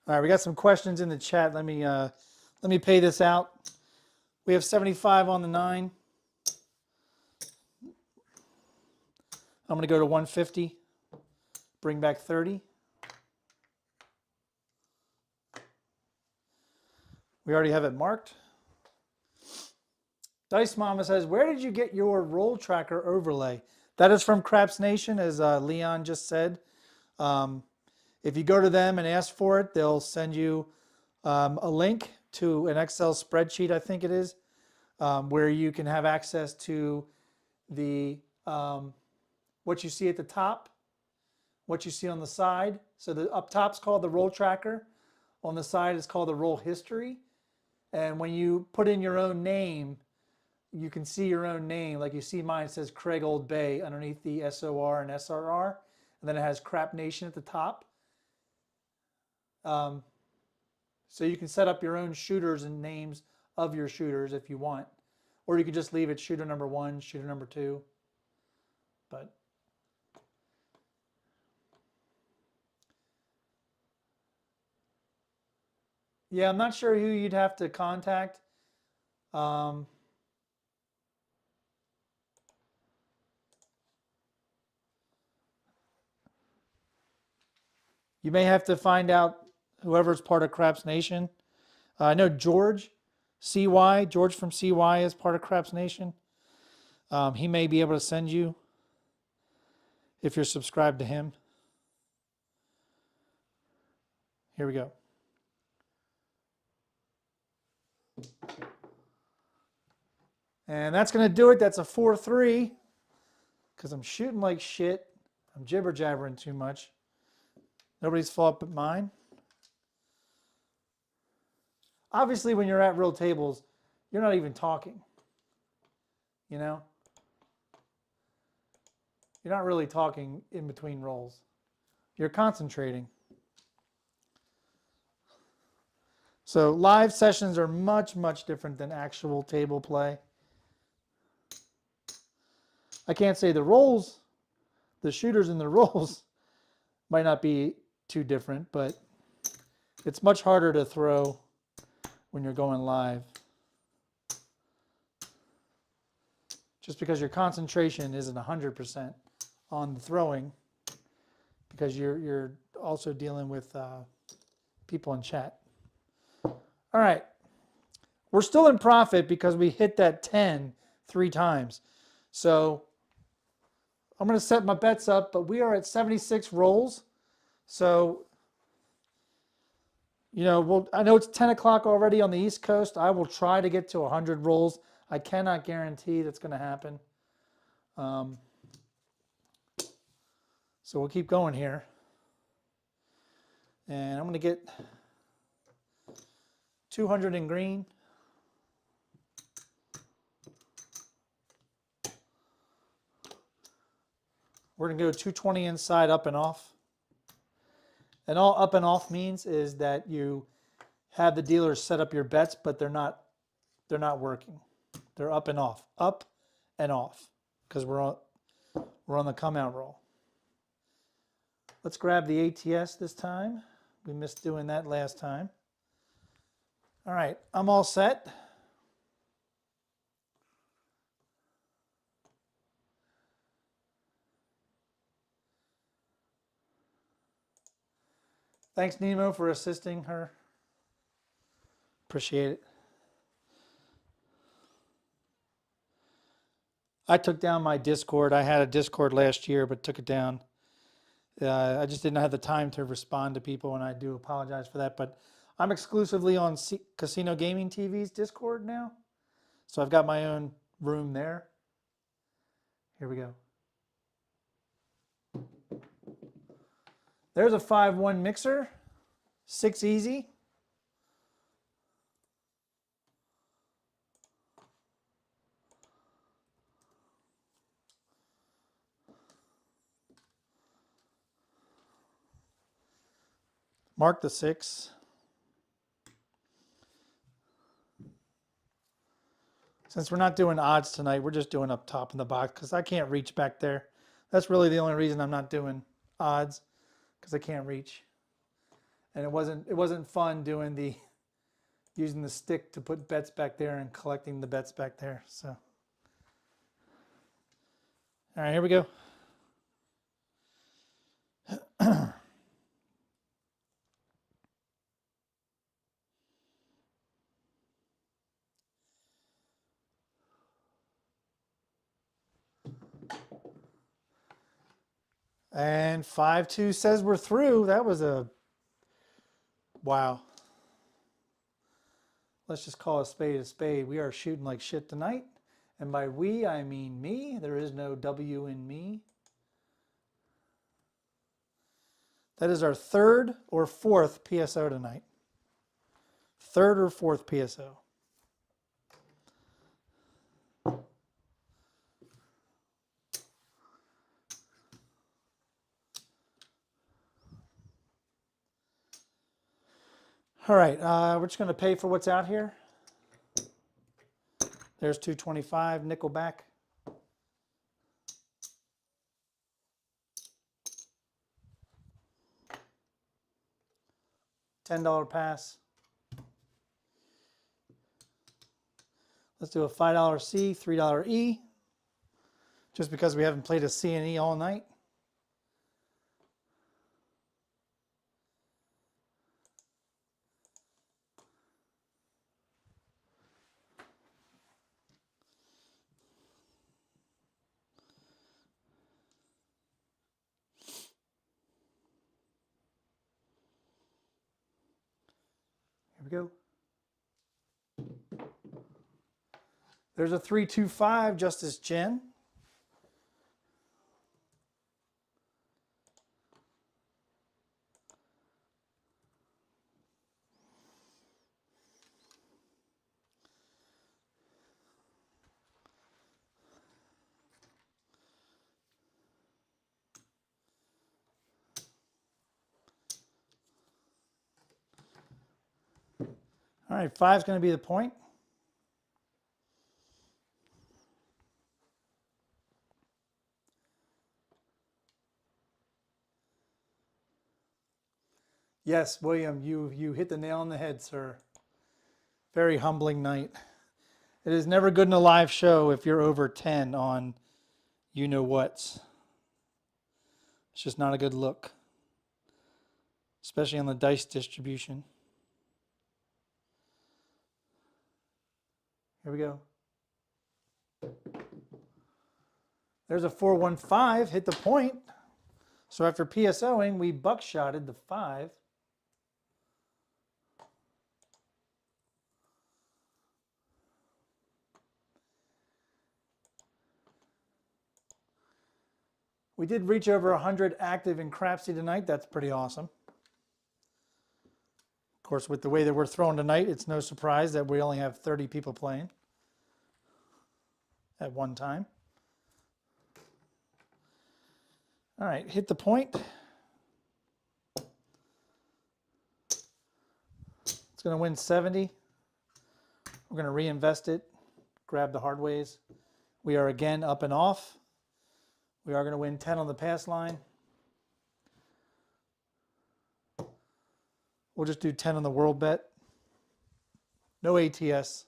All right, we got some questions in the chat. Let me pay this out. We have 75 on the 9. I'm going to go to 150. Bring back 30. We already have it marked. Dice Mama says, where did you get your Roll Tracker overlay? That is from Craps Nation, as Leon just said. If you go to them and ask for it, they'll send you a link to an Excel spreadsheet, I think it is, where you can have access to the what you see at the top, what you see on the side. So the up top's called the Roll Tracker. On the side is called the Roll History. And when you put in your own name, you can see your own name. Like you see mine, it says Craig Old Bay underneath the SOR and SRR. And then it has Crap Nation at the top. So you can set up your own shooters and names of your shooters if you want. Or you can just leave it shooter number 1, shooter number 2. But yeah, I'm not sure who you'd have to contact. You may have to find out whoever's part of Craps Nation. I know George, CY, George from CY is part of Craps Nation. He may be able to send you if you're subscribed to him. Here we go. And that's going to do it. That's a 4-3 because I'm shooting like shit. I'm jibber jabbering too much. Nobody's fault but mine. Obviously, when you're at real tables, you're not even talking. You know? You're not really talking in between rolls. You're concentrating. So live sessions are much, much different than actual table play. I can't say the rolls, the shooters and the rolls might not be too different, but it's much harder to throw when you're going live. Just because your concentration isn't 100% on the throwing, because you're also dealing with people in chat. All right, we're still in profit because we hit that 10 3 times. So I'm going to set my bets up, but we are at 76 rolls. So, you know, I know it's 10 o'clock already on the East Coast. I will try to get to 100 rolls. I cannot guarantee that's going to happen. So we'll keep going here. And I'm going to get 200 in green. We're going to go 220 inside, up and off. And all up and off means is that you have the dealers set up your bets, but they're not working. They're up and off, because we're on the come out roll. Let's grab the ATS this time. We missed doing that last time. All right, I'm all set. Thanks, Nemo, for assisting her. Appreciate it. I took down my Discord. I had a Discord last year, but took it down. I just didn't have the time to respond to people, and I do apologize for that. But I'm exclusively on Casino Gaming TV's Discord now. So I've got my own room there. Here we go. There's a 5-1 mixer. 6 easy. Mark the 6. Since we're not doing odds tonight, we're just doing up top in the box because I can't reach back there. That's really the only reason I'm not doing odds, because I can't reach. And it wasn't fun doing using the stick to put bets back there and collecting the bets back there. So, all right, here we go. And 5-2 says we're through. That was a wow. Let's just call a spade a spade. We are shooting like shit tonight. And by we, I mean me. There is no W in me. That is our third or fourth PSO tonight. Third or fourth PSO. All right, we're just going to pay for what's out here. There's 225, nickel back. $10 pass. Let's do a $5 C, $3 E, just because we haven't played a C and E all night. we go. There's a 3-2-5, Justice Jen. All right, 5 is going to be the point. Yes, William, you hit the nail on the head, sir. Very humbling night. It is never good in a live show if you're over 10 on you-know-whats. It's just not a good look, especially on the dice distribution. Here we go. There's a 4-1-5, hit the point. So after PSOing, we buckshotted the 5. We did reach over 100 active in Crapsee tonight. That's pretty awesome. Of course, with the way that we're throwing tonight, it's no surprise that we only have 30 people playing at one time. All right, hit the point. It's going to win 70. We're going to reinvest it, grab the hard ways. We are again up and off. We are going to win 10 on the pass line. We'll just do 10 on the world bet. No ATS.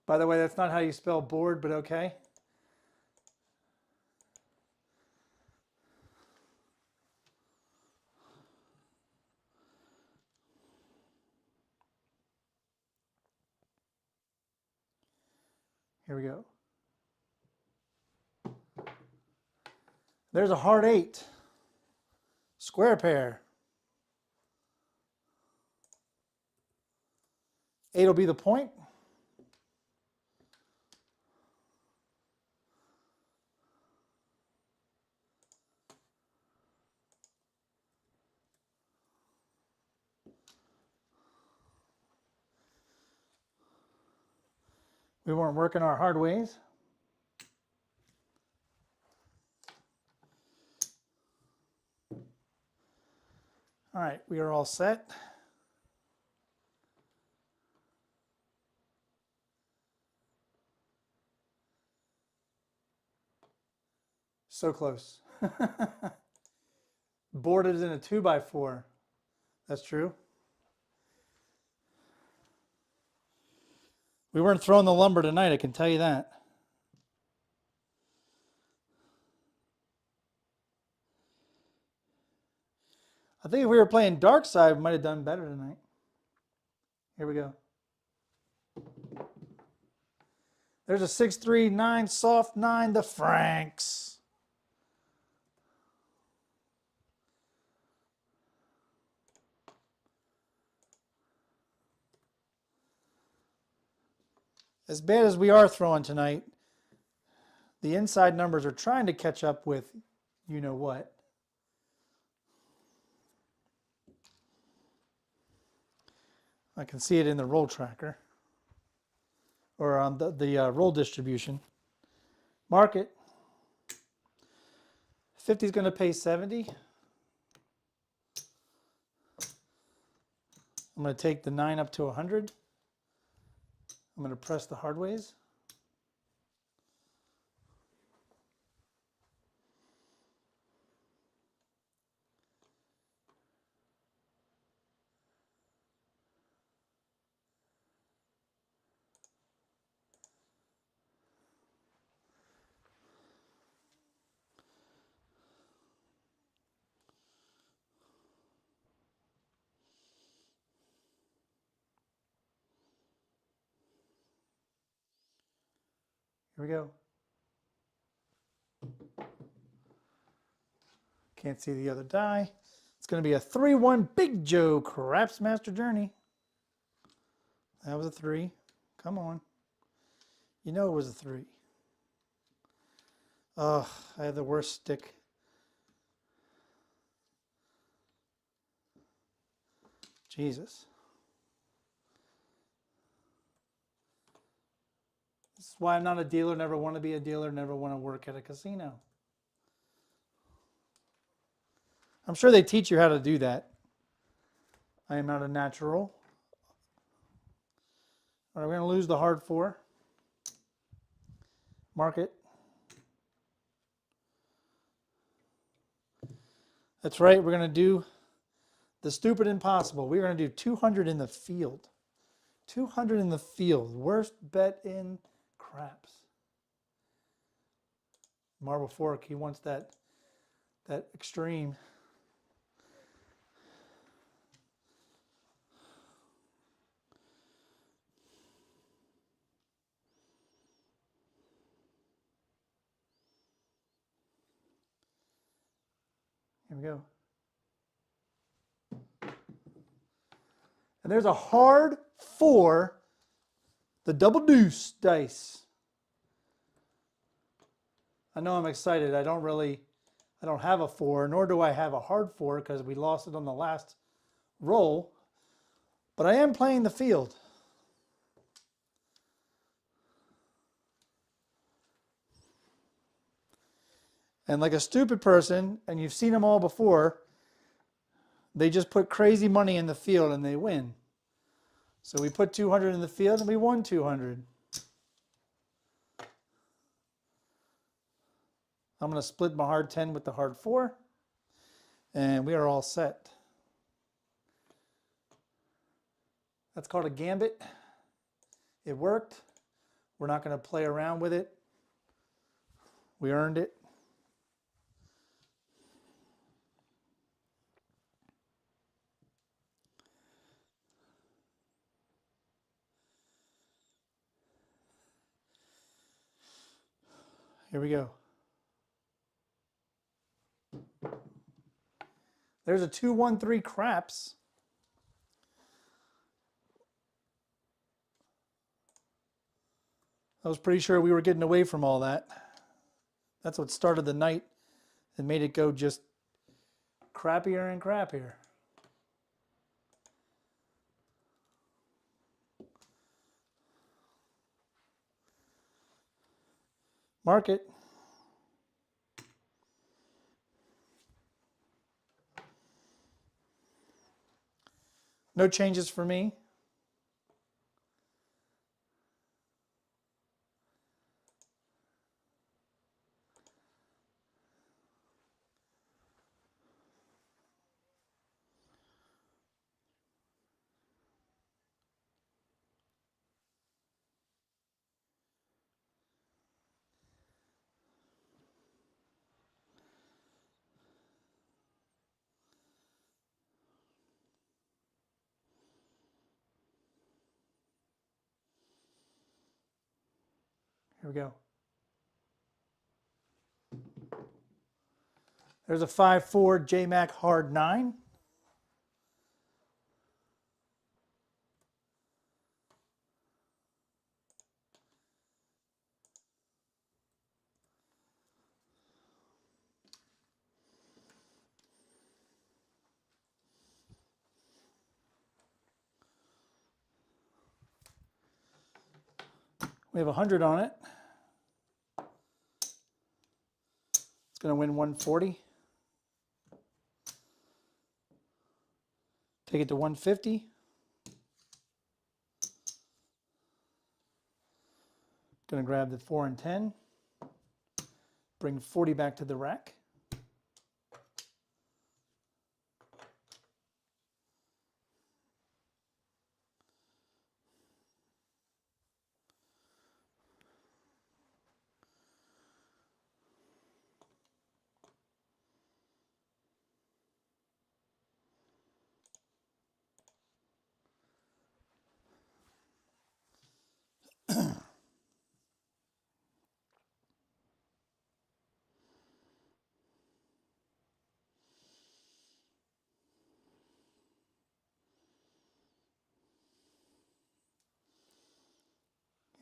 By the way, that's not how you spell board, but okay. Here we go. There's a hard 8. Square pair. 8 will be the point. We weren't working our hard ways. All right, we are all set. So close. Board is in a 2x4. That's true. We weren't throwing the lumber tonight, I can tell you that. I think if we were playing dark side, we might have done better tonight. Here we go. There's a 6-3-9, soft 9, the Franks. As bad as we are throwing tonight, the inside numbers are trying to catch up with you know what. I can see it in the roll tracker or on the roll distribution. Market. 50 is going to pay 70. I'm going to take the 9 up to 100. I'm going to press the hard ways. Here we go. Can't see the other die. It's going to be a 3-1 Big Joe Craps Master Journey. That was a 3. Come on. You know it was a 3. Ugh, I have the worst stick. Jesus. This is why I'm not a dealer, never want to be a dealer, never want to work at a casino. I'm sure they teach you how to do that. I am not a natural. All right, we're going to lose the hard 4. Mark it. That's right, we're going to do the stupid impossible. We're going to do 200 in the field. 200 in the field. Worst bet in craps. Marble Fork, he wants that extreme. Here we go. And there's a hard 4, the double deuce dice. I know I'm excited. I don't have a 4, nor do I have a hard 4 because we lost it on the last roll. But I am playing the field. And like a stupid person, and you've seen them all before, they just put crazy money in the field and they win. So we put 200 in the field and we won 200. I'm going to split my hard 10 with the hard 4. And we are all set. That's called a gambit. It worked. We're not going to play around with it. We earned it. Here we go. There's a 2-1-3 craps. I was pretty sure we were getting away from all that. That's what started the night and made it go just crappier and crappier. Mark it. No changes for me. Here we go. There's a 5-4 J-Mac hard 9. We have 100 on it. It's going to win 140. Take it to 150. Going to grab the 4 and 10. Bring 40 back to the rack.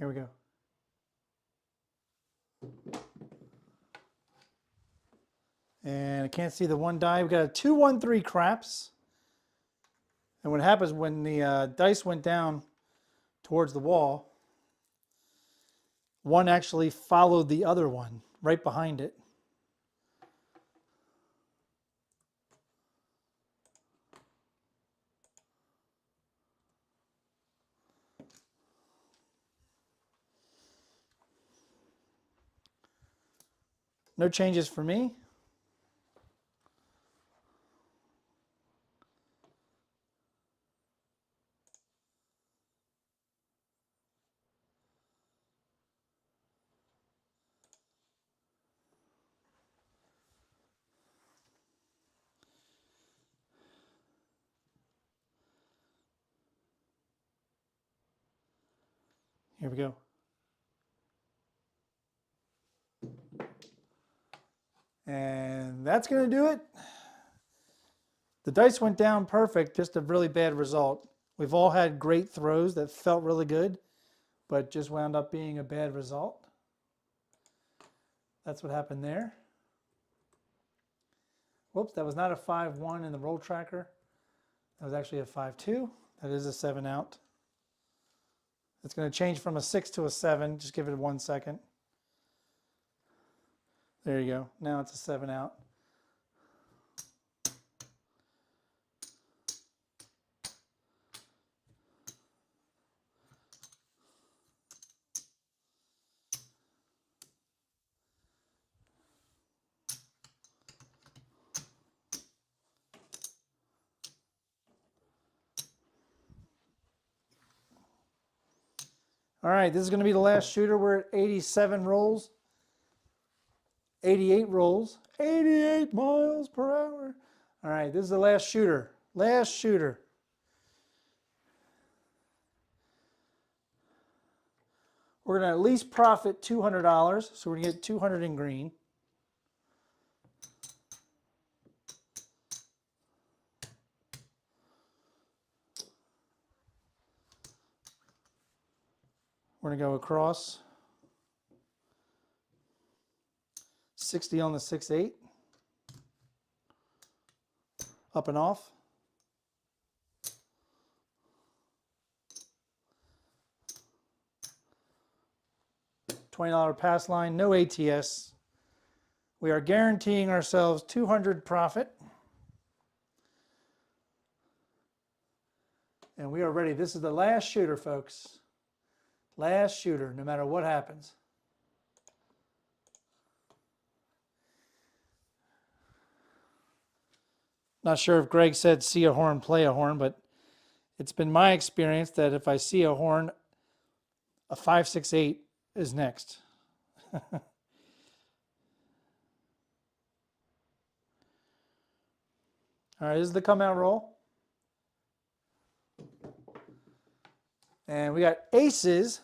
Here we go. And I can't see the one die. We got a 2-1-3 craps. And what happens when the dice went down towards the wall, one actually followed the other one right behind it. No changes for me. Here we go. And that's going to do it. The dice went down perfect, just a really bad result. We've all had great throws that felt really good, but just wound up being a bad result. That's what happened there. Whoops, that was not a 5-1 in the roll tracker. That was actually a 5-2. That is a 7 out. It's going to change from a 6 to a 7. Just give it 1 second. There you go. Now it's a 7 out. All right, this is going to be the last shooter. We're at 87 rolls, 88 rolls, 88 miles per hour. All right, this is the last shooter. Last shooter. We're going to at least profit $200, so we're going to get 200 in green. We're going to go across. 60 on the 6-8. Up and off. $20 pass line, no ATS. We are guaranteeing ourselves 200 profit. And we are ready. This is the last shooter, folks. Last shooter, no matter what happens. Not sure if Greg said see a horn, play a horn, but it's been my experience that if I see a horn, a 5, 6, 8 is next. All right, this is the come out roll. And we got aces.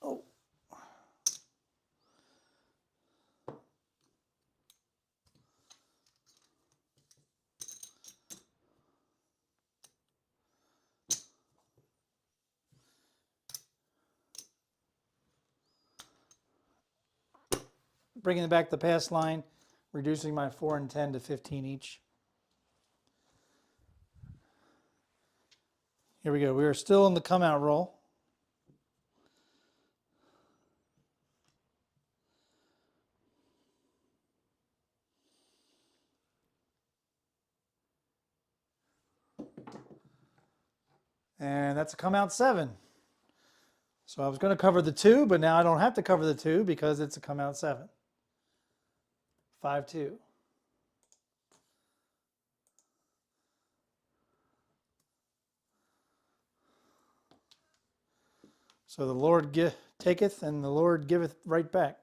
Oh. Bringing back the pass line, reducing my 4 and 10 to 15 each. Here we go. We are still in the come out roll. And that's a come out 7. So I was going to cover the 2, but now I don't have to cover the 2 because it's a come out 7. 5-2. So the Lord taketh and the Lord giveth right back.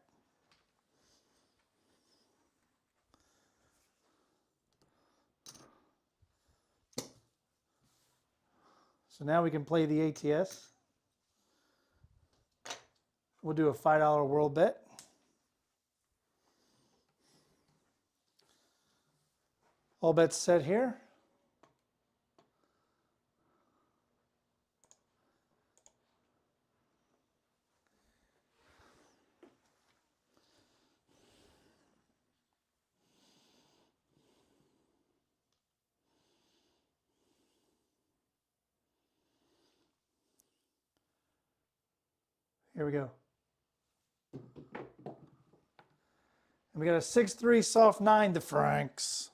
So now we can play the ATS. We'll do a $5 world bet. All bets set here. Here we go. And we got a 6-3 soft 9 to Franks.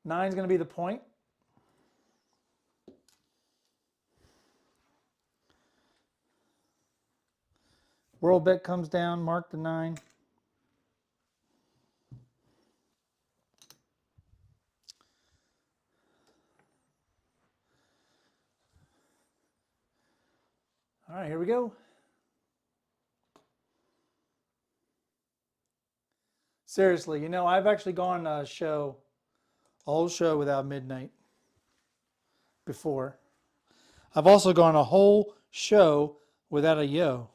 Nine's going to be the point. World bet comes down, mark the 9. All right, here we go. Seriously, you know, I've actually gone a whole show without midnight before. I've also gone a whole show without a yo.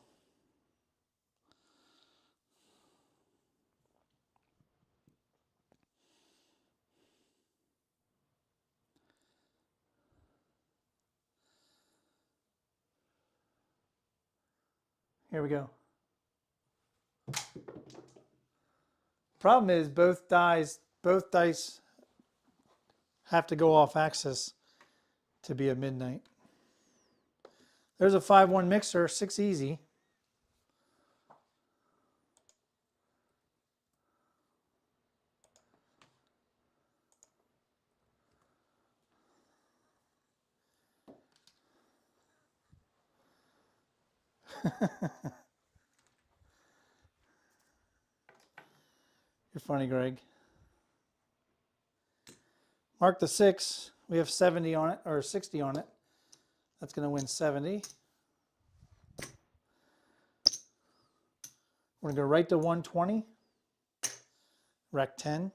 Here we go. Problem is both dice have to go off axis to be a midnight. There's a 5-1 mixer, 6 easy. You're funny, Greg. Mark the 6. We have 70 on it, or 60 on it. That's going to win 70. We're going to go right to 120. Rack 10.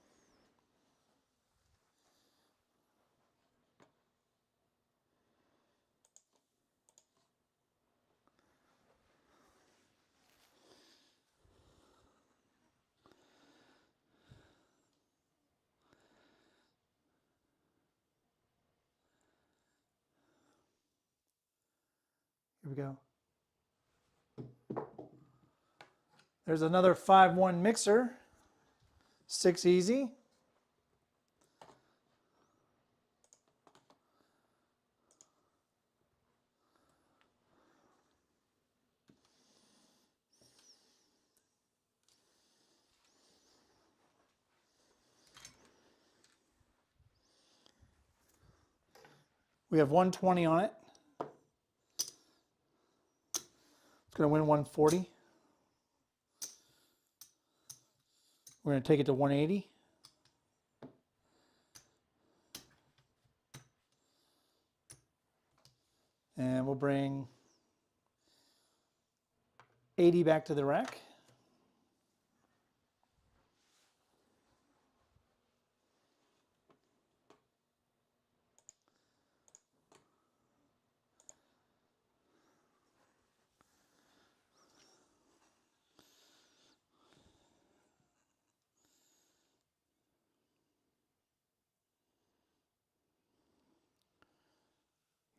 Here we go. There's another 5-1 mixer, 6 easy. We have 120 on it. It's going to win 140. We're going to take it to 180. And we'll bring 80 back to the rack.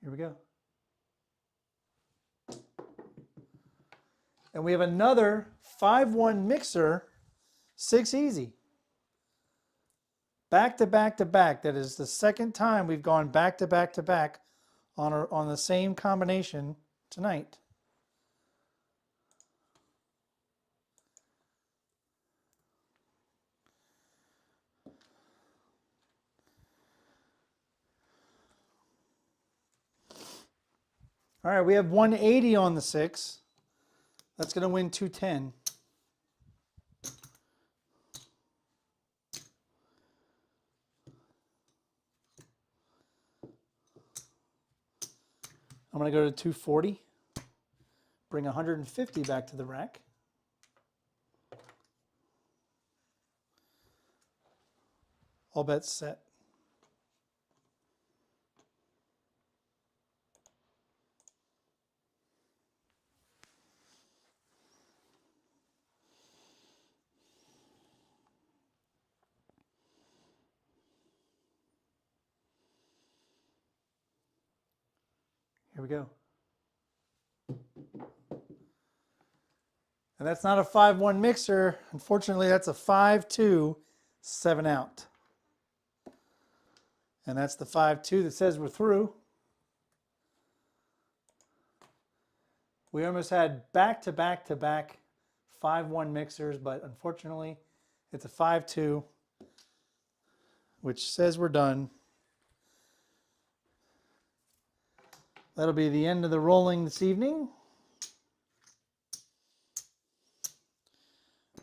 Here we go. And we have another 5-1 mixer, 6 easy. Back to back to back. That is the second time we've gone back to back to back on the same combination tonight. All right, we have 180 on the 6. That's going to win 210. I'm going to go to 240, bring 150 back to the rack. All bets set. Here we go. And that's not a 5-1 mixer. Unfortunately, that's a 5-2, 7 out. And that's the 5-2 that says we're through. We almost had back-to-back-to-back 5-1 mixers, but unfortunately, it's a 5-2, which says we're done. That'll be the end of the rolling this evening.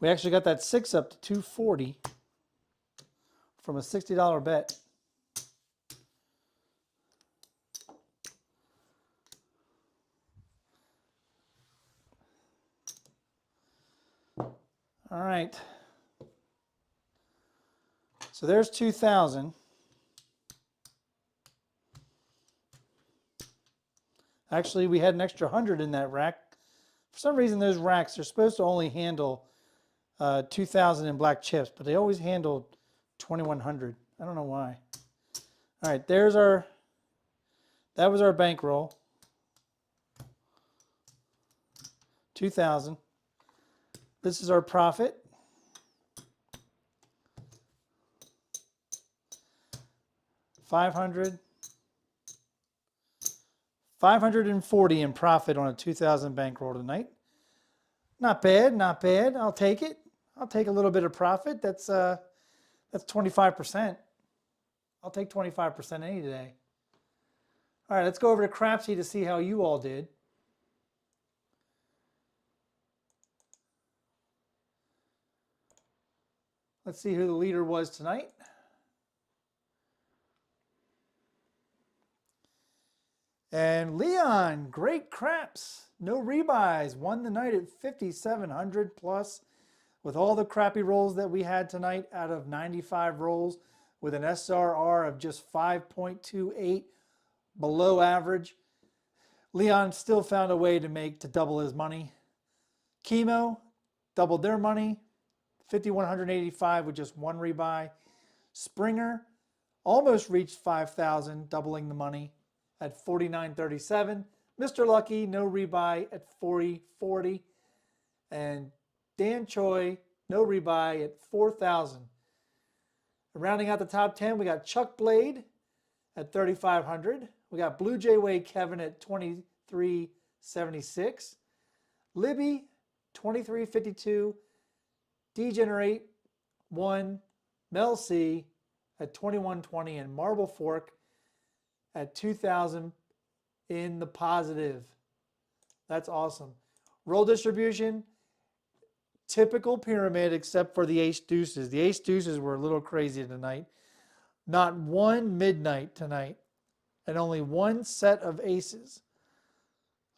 We actually got that 6 up to 240 from a $60 bet. All right. So there's 2,000. Actually, we had an extra 100 in that rack. For some reason, those racks are supposed to only handle 2,000 in black chips, but they always handled 2,100. I don't know why. All right, there's our, that was our bankroll. 2,000. This is our profit. $540 in profit on a 2,000 bankroll tonight. Not bad, not bad. I'll take it. I'll take a little bit of profit. That's 25%. I'll take 25% any day. All right, let's go over to Crapsee to see how you all did. Let's see who the leader was tonight. And Leon, great craps, no rebuys, won the night at 5,700 plus with all the crappy rolls that we had tonight out of 95 rolls with an SRR of just 5.28 below average. Leon still found a way to double his money. Chemo doubled their money, 5,185 with just one rebuy. Springer almost reached 5,000, doubling the money at 49.37. Mr. Lucky, no rebuy at 40.40. And Dan Choi, no rebuy at 4,000. Rounding out the top 10, we got Chuck Blade at 3,500. We got Blue Jay Wade Kevin at 23.76. Libby, 23.52. Degenerate 1. Mel C at 21.20. And Marble Fork at 2,000 in the positive. That's awesome. Roll distribution, typical pyramid except for the ace deuces. The ace deuces were a little crazy tonight. Not one midnight tonight, and only one set of aces.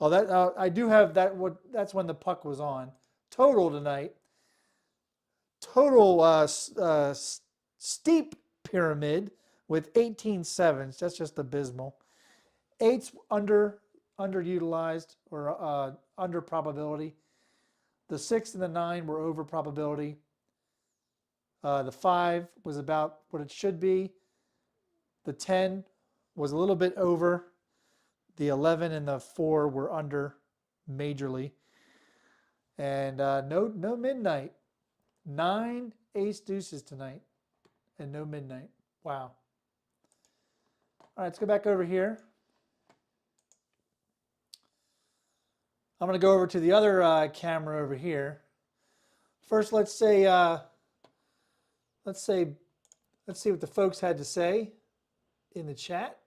Oh, that I do have that. That's when the puck was on. Total tonight. Total steep pyramid with 18 sevens. That's just abysmal. 8's underutilized or under probability. The 6 and the 9 were over probability. The 5 was about what it should be. The 10 was a little bit over. The 11 and the 4 were under majorly. And no midnight. 9 ace deuces tonight and no midnight. Wow. All right, let's go back over here. I'm going to go over to the other camera over here. First, let's see what the folks had to say in the chat.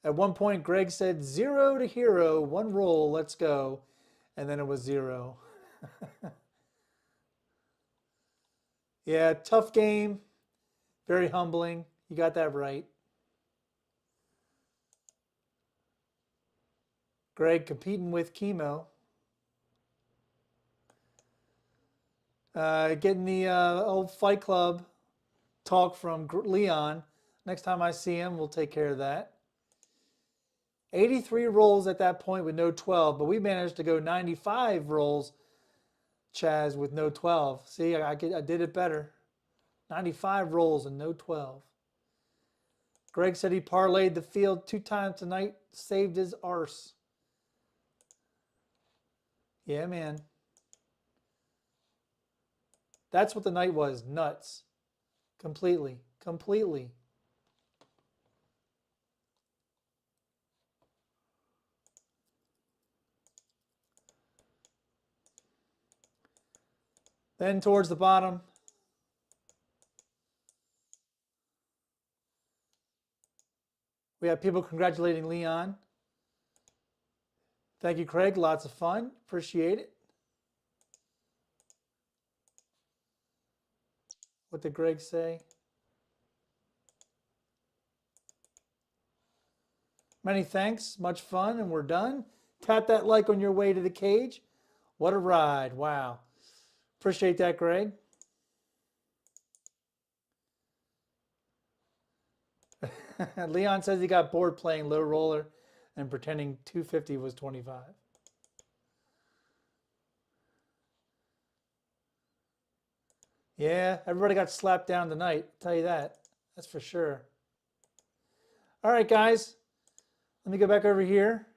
At one point, Greg said 0 to hero, 1 roll, let's go. And then it was 0. Yeah, tough game. Very humbling. You got that right. Greg competing with chemo. Getting the old Fight Club talk from Leon. Next time I see him, we'll take care of that. 83 rolls at that point with no 12, but we managed to go 95 rolls, Chaz, with no 12. See, I did it better. 95 rolls and no 12. Greg said he parlayed the field 2 times tonight, saved his arse. Yeah, man. That's what the night was. Nuts. Completely. Completely. Then towards the bottom, we have people congratulating Leon. Thank you, Craig. Lots of fun. Appreciate it. What did Greg say? Many thanks. Much fun, and we're done. Tap that like on your way to the cage. What a ride. Wow. Appreciate that, Greg. Leon says he got bored playing low roller and pretending 250 was 25. Yeah, everybody got slapped down tonight. I'll tell you that. That's for sure. All right, guys. Let me go back over here.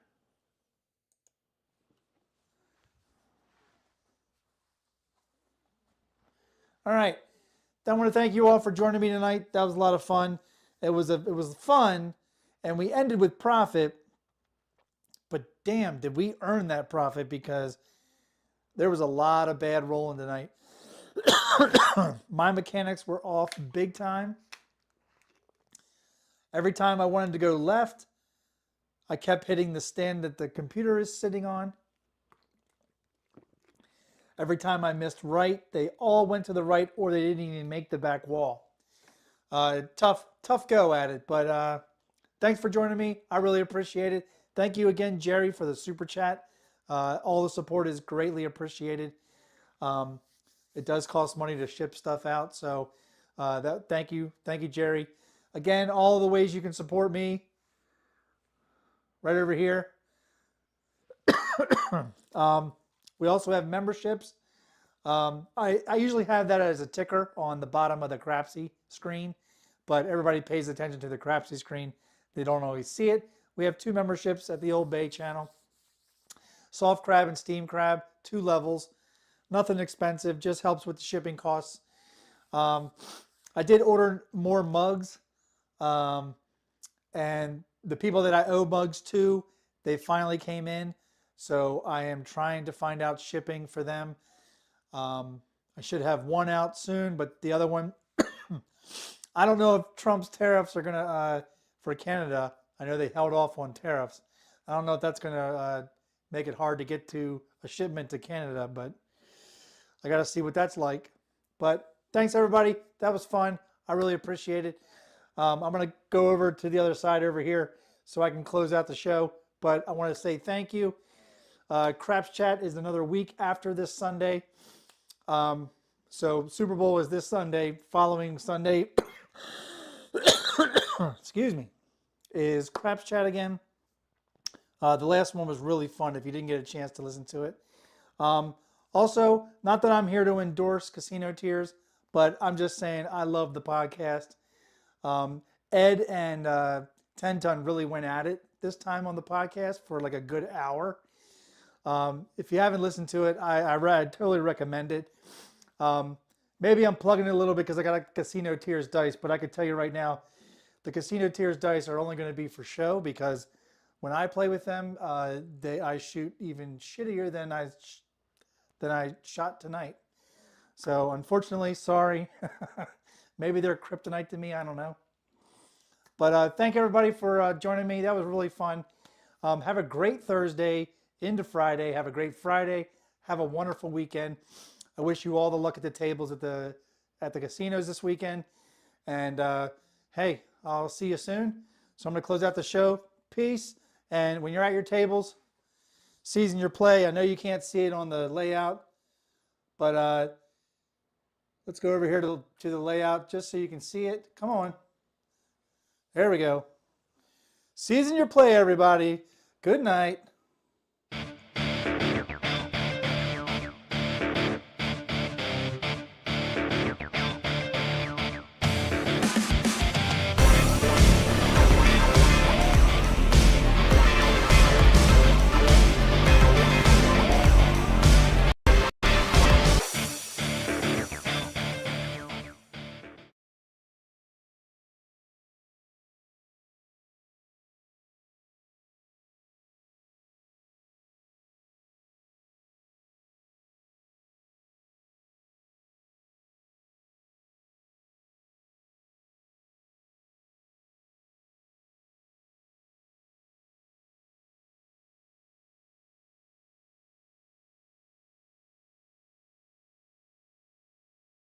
All right. I want to thank you all for joining me tonight. That was a lot of fun. It was fun, and we ended with profit. But damn, did we earn that profit because there was a lot of bad rolling tonight. My mechanics were off big time. Every time I wanted to go left, I kept hitting the stand that the computer is sitting on. Every time I missed right, they all went to the right or they didn't even make the back wall. Tough go at it, but thanks for joining me. I really appreciate it. Thank you again, Jerry, for the super chat. All the support is greatly appreciated. It does cost money to ship stuff out, so thank you, Jerry. Again, all the ways you can support me, right over here. We also have memberships. I usually have that as a ticker on the bottom of the Crapsee screen, but everybody pays attention to the Crapsee screen. They don't always see it. We have 2 memberships at the Old Bay channel. Soft Crab and Steam Crab, 2 levels. Nothing expensive, just helps with the shipping costs. I did order more mugs, and the people that I owe mugs to, they finally came in. So I am trying to find out shipping for them. I should have one out soon, but the other one, I don't know if Trump's tariffs are gonna for Canada. I know they held off on tariffs. I don't know if that's gonna make it hard to get to a shipment to Canada, but I gotta see what that's like. But thanks everybody. That was fun. I really appreciate it. I'm gonna go over to the other side over here so I can close out the show. But I want to say thank you. Craps Chat is another week after this Sunday. So Super Bowl is this Sunday. Following Sunday, excuse me, is Craps Chat again. The last one was really fun if you didn't get a chance to listen to it. Also, not that I'm here to endorse Casino Tears, but I'm just saying I love the podcast. Ed and 10 Ton really went at it this time on the podcast for like a good hour. If you haven't listened to it, I totally recommend it. Maybe I'm plugging it a little bit because I got a Casino Tears dice, but I could tell you right now, the Casino Tears dice are only going to be for show because when I play with them, I shoot even shittier than I shot tonight. So unfortunately, sorry. Maybe they're kryptonite to me. I don't know. But thank everybody for joining me. That was really fun. Have a great Thursday into Friday. Have a great Friday. Have a wonderful weekend. I wish you all the luck at the tables at the at the casinos this weekend. And hey, I'll see you soon. So I'm going to close out the show. Peace. And when you're at your tables, season your play. I know you can't see it on the layout, but let's go over here to the layout just so you can see it. Come on. There we go. Season your play, everybody. Good night.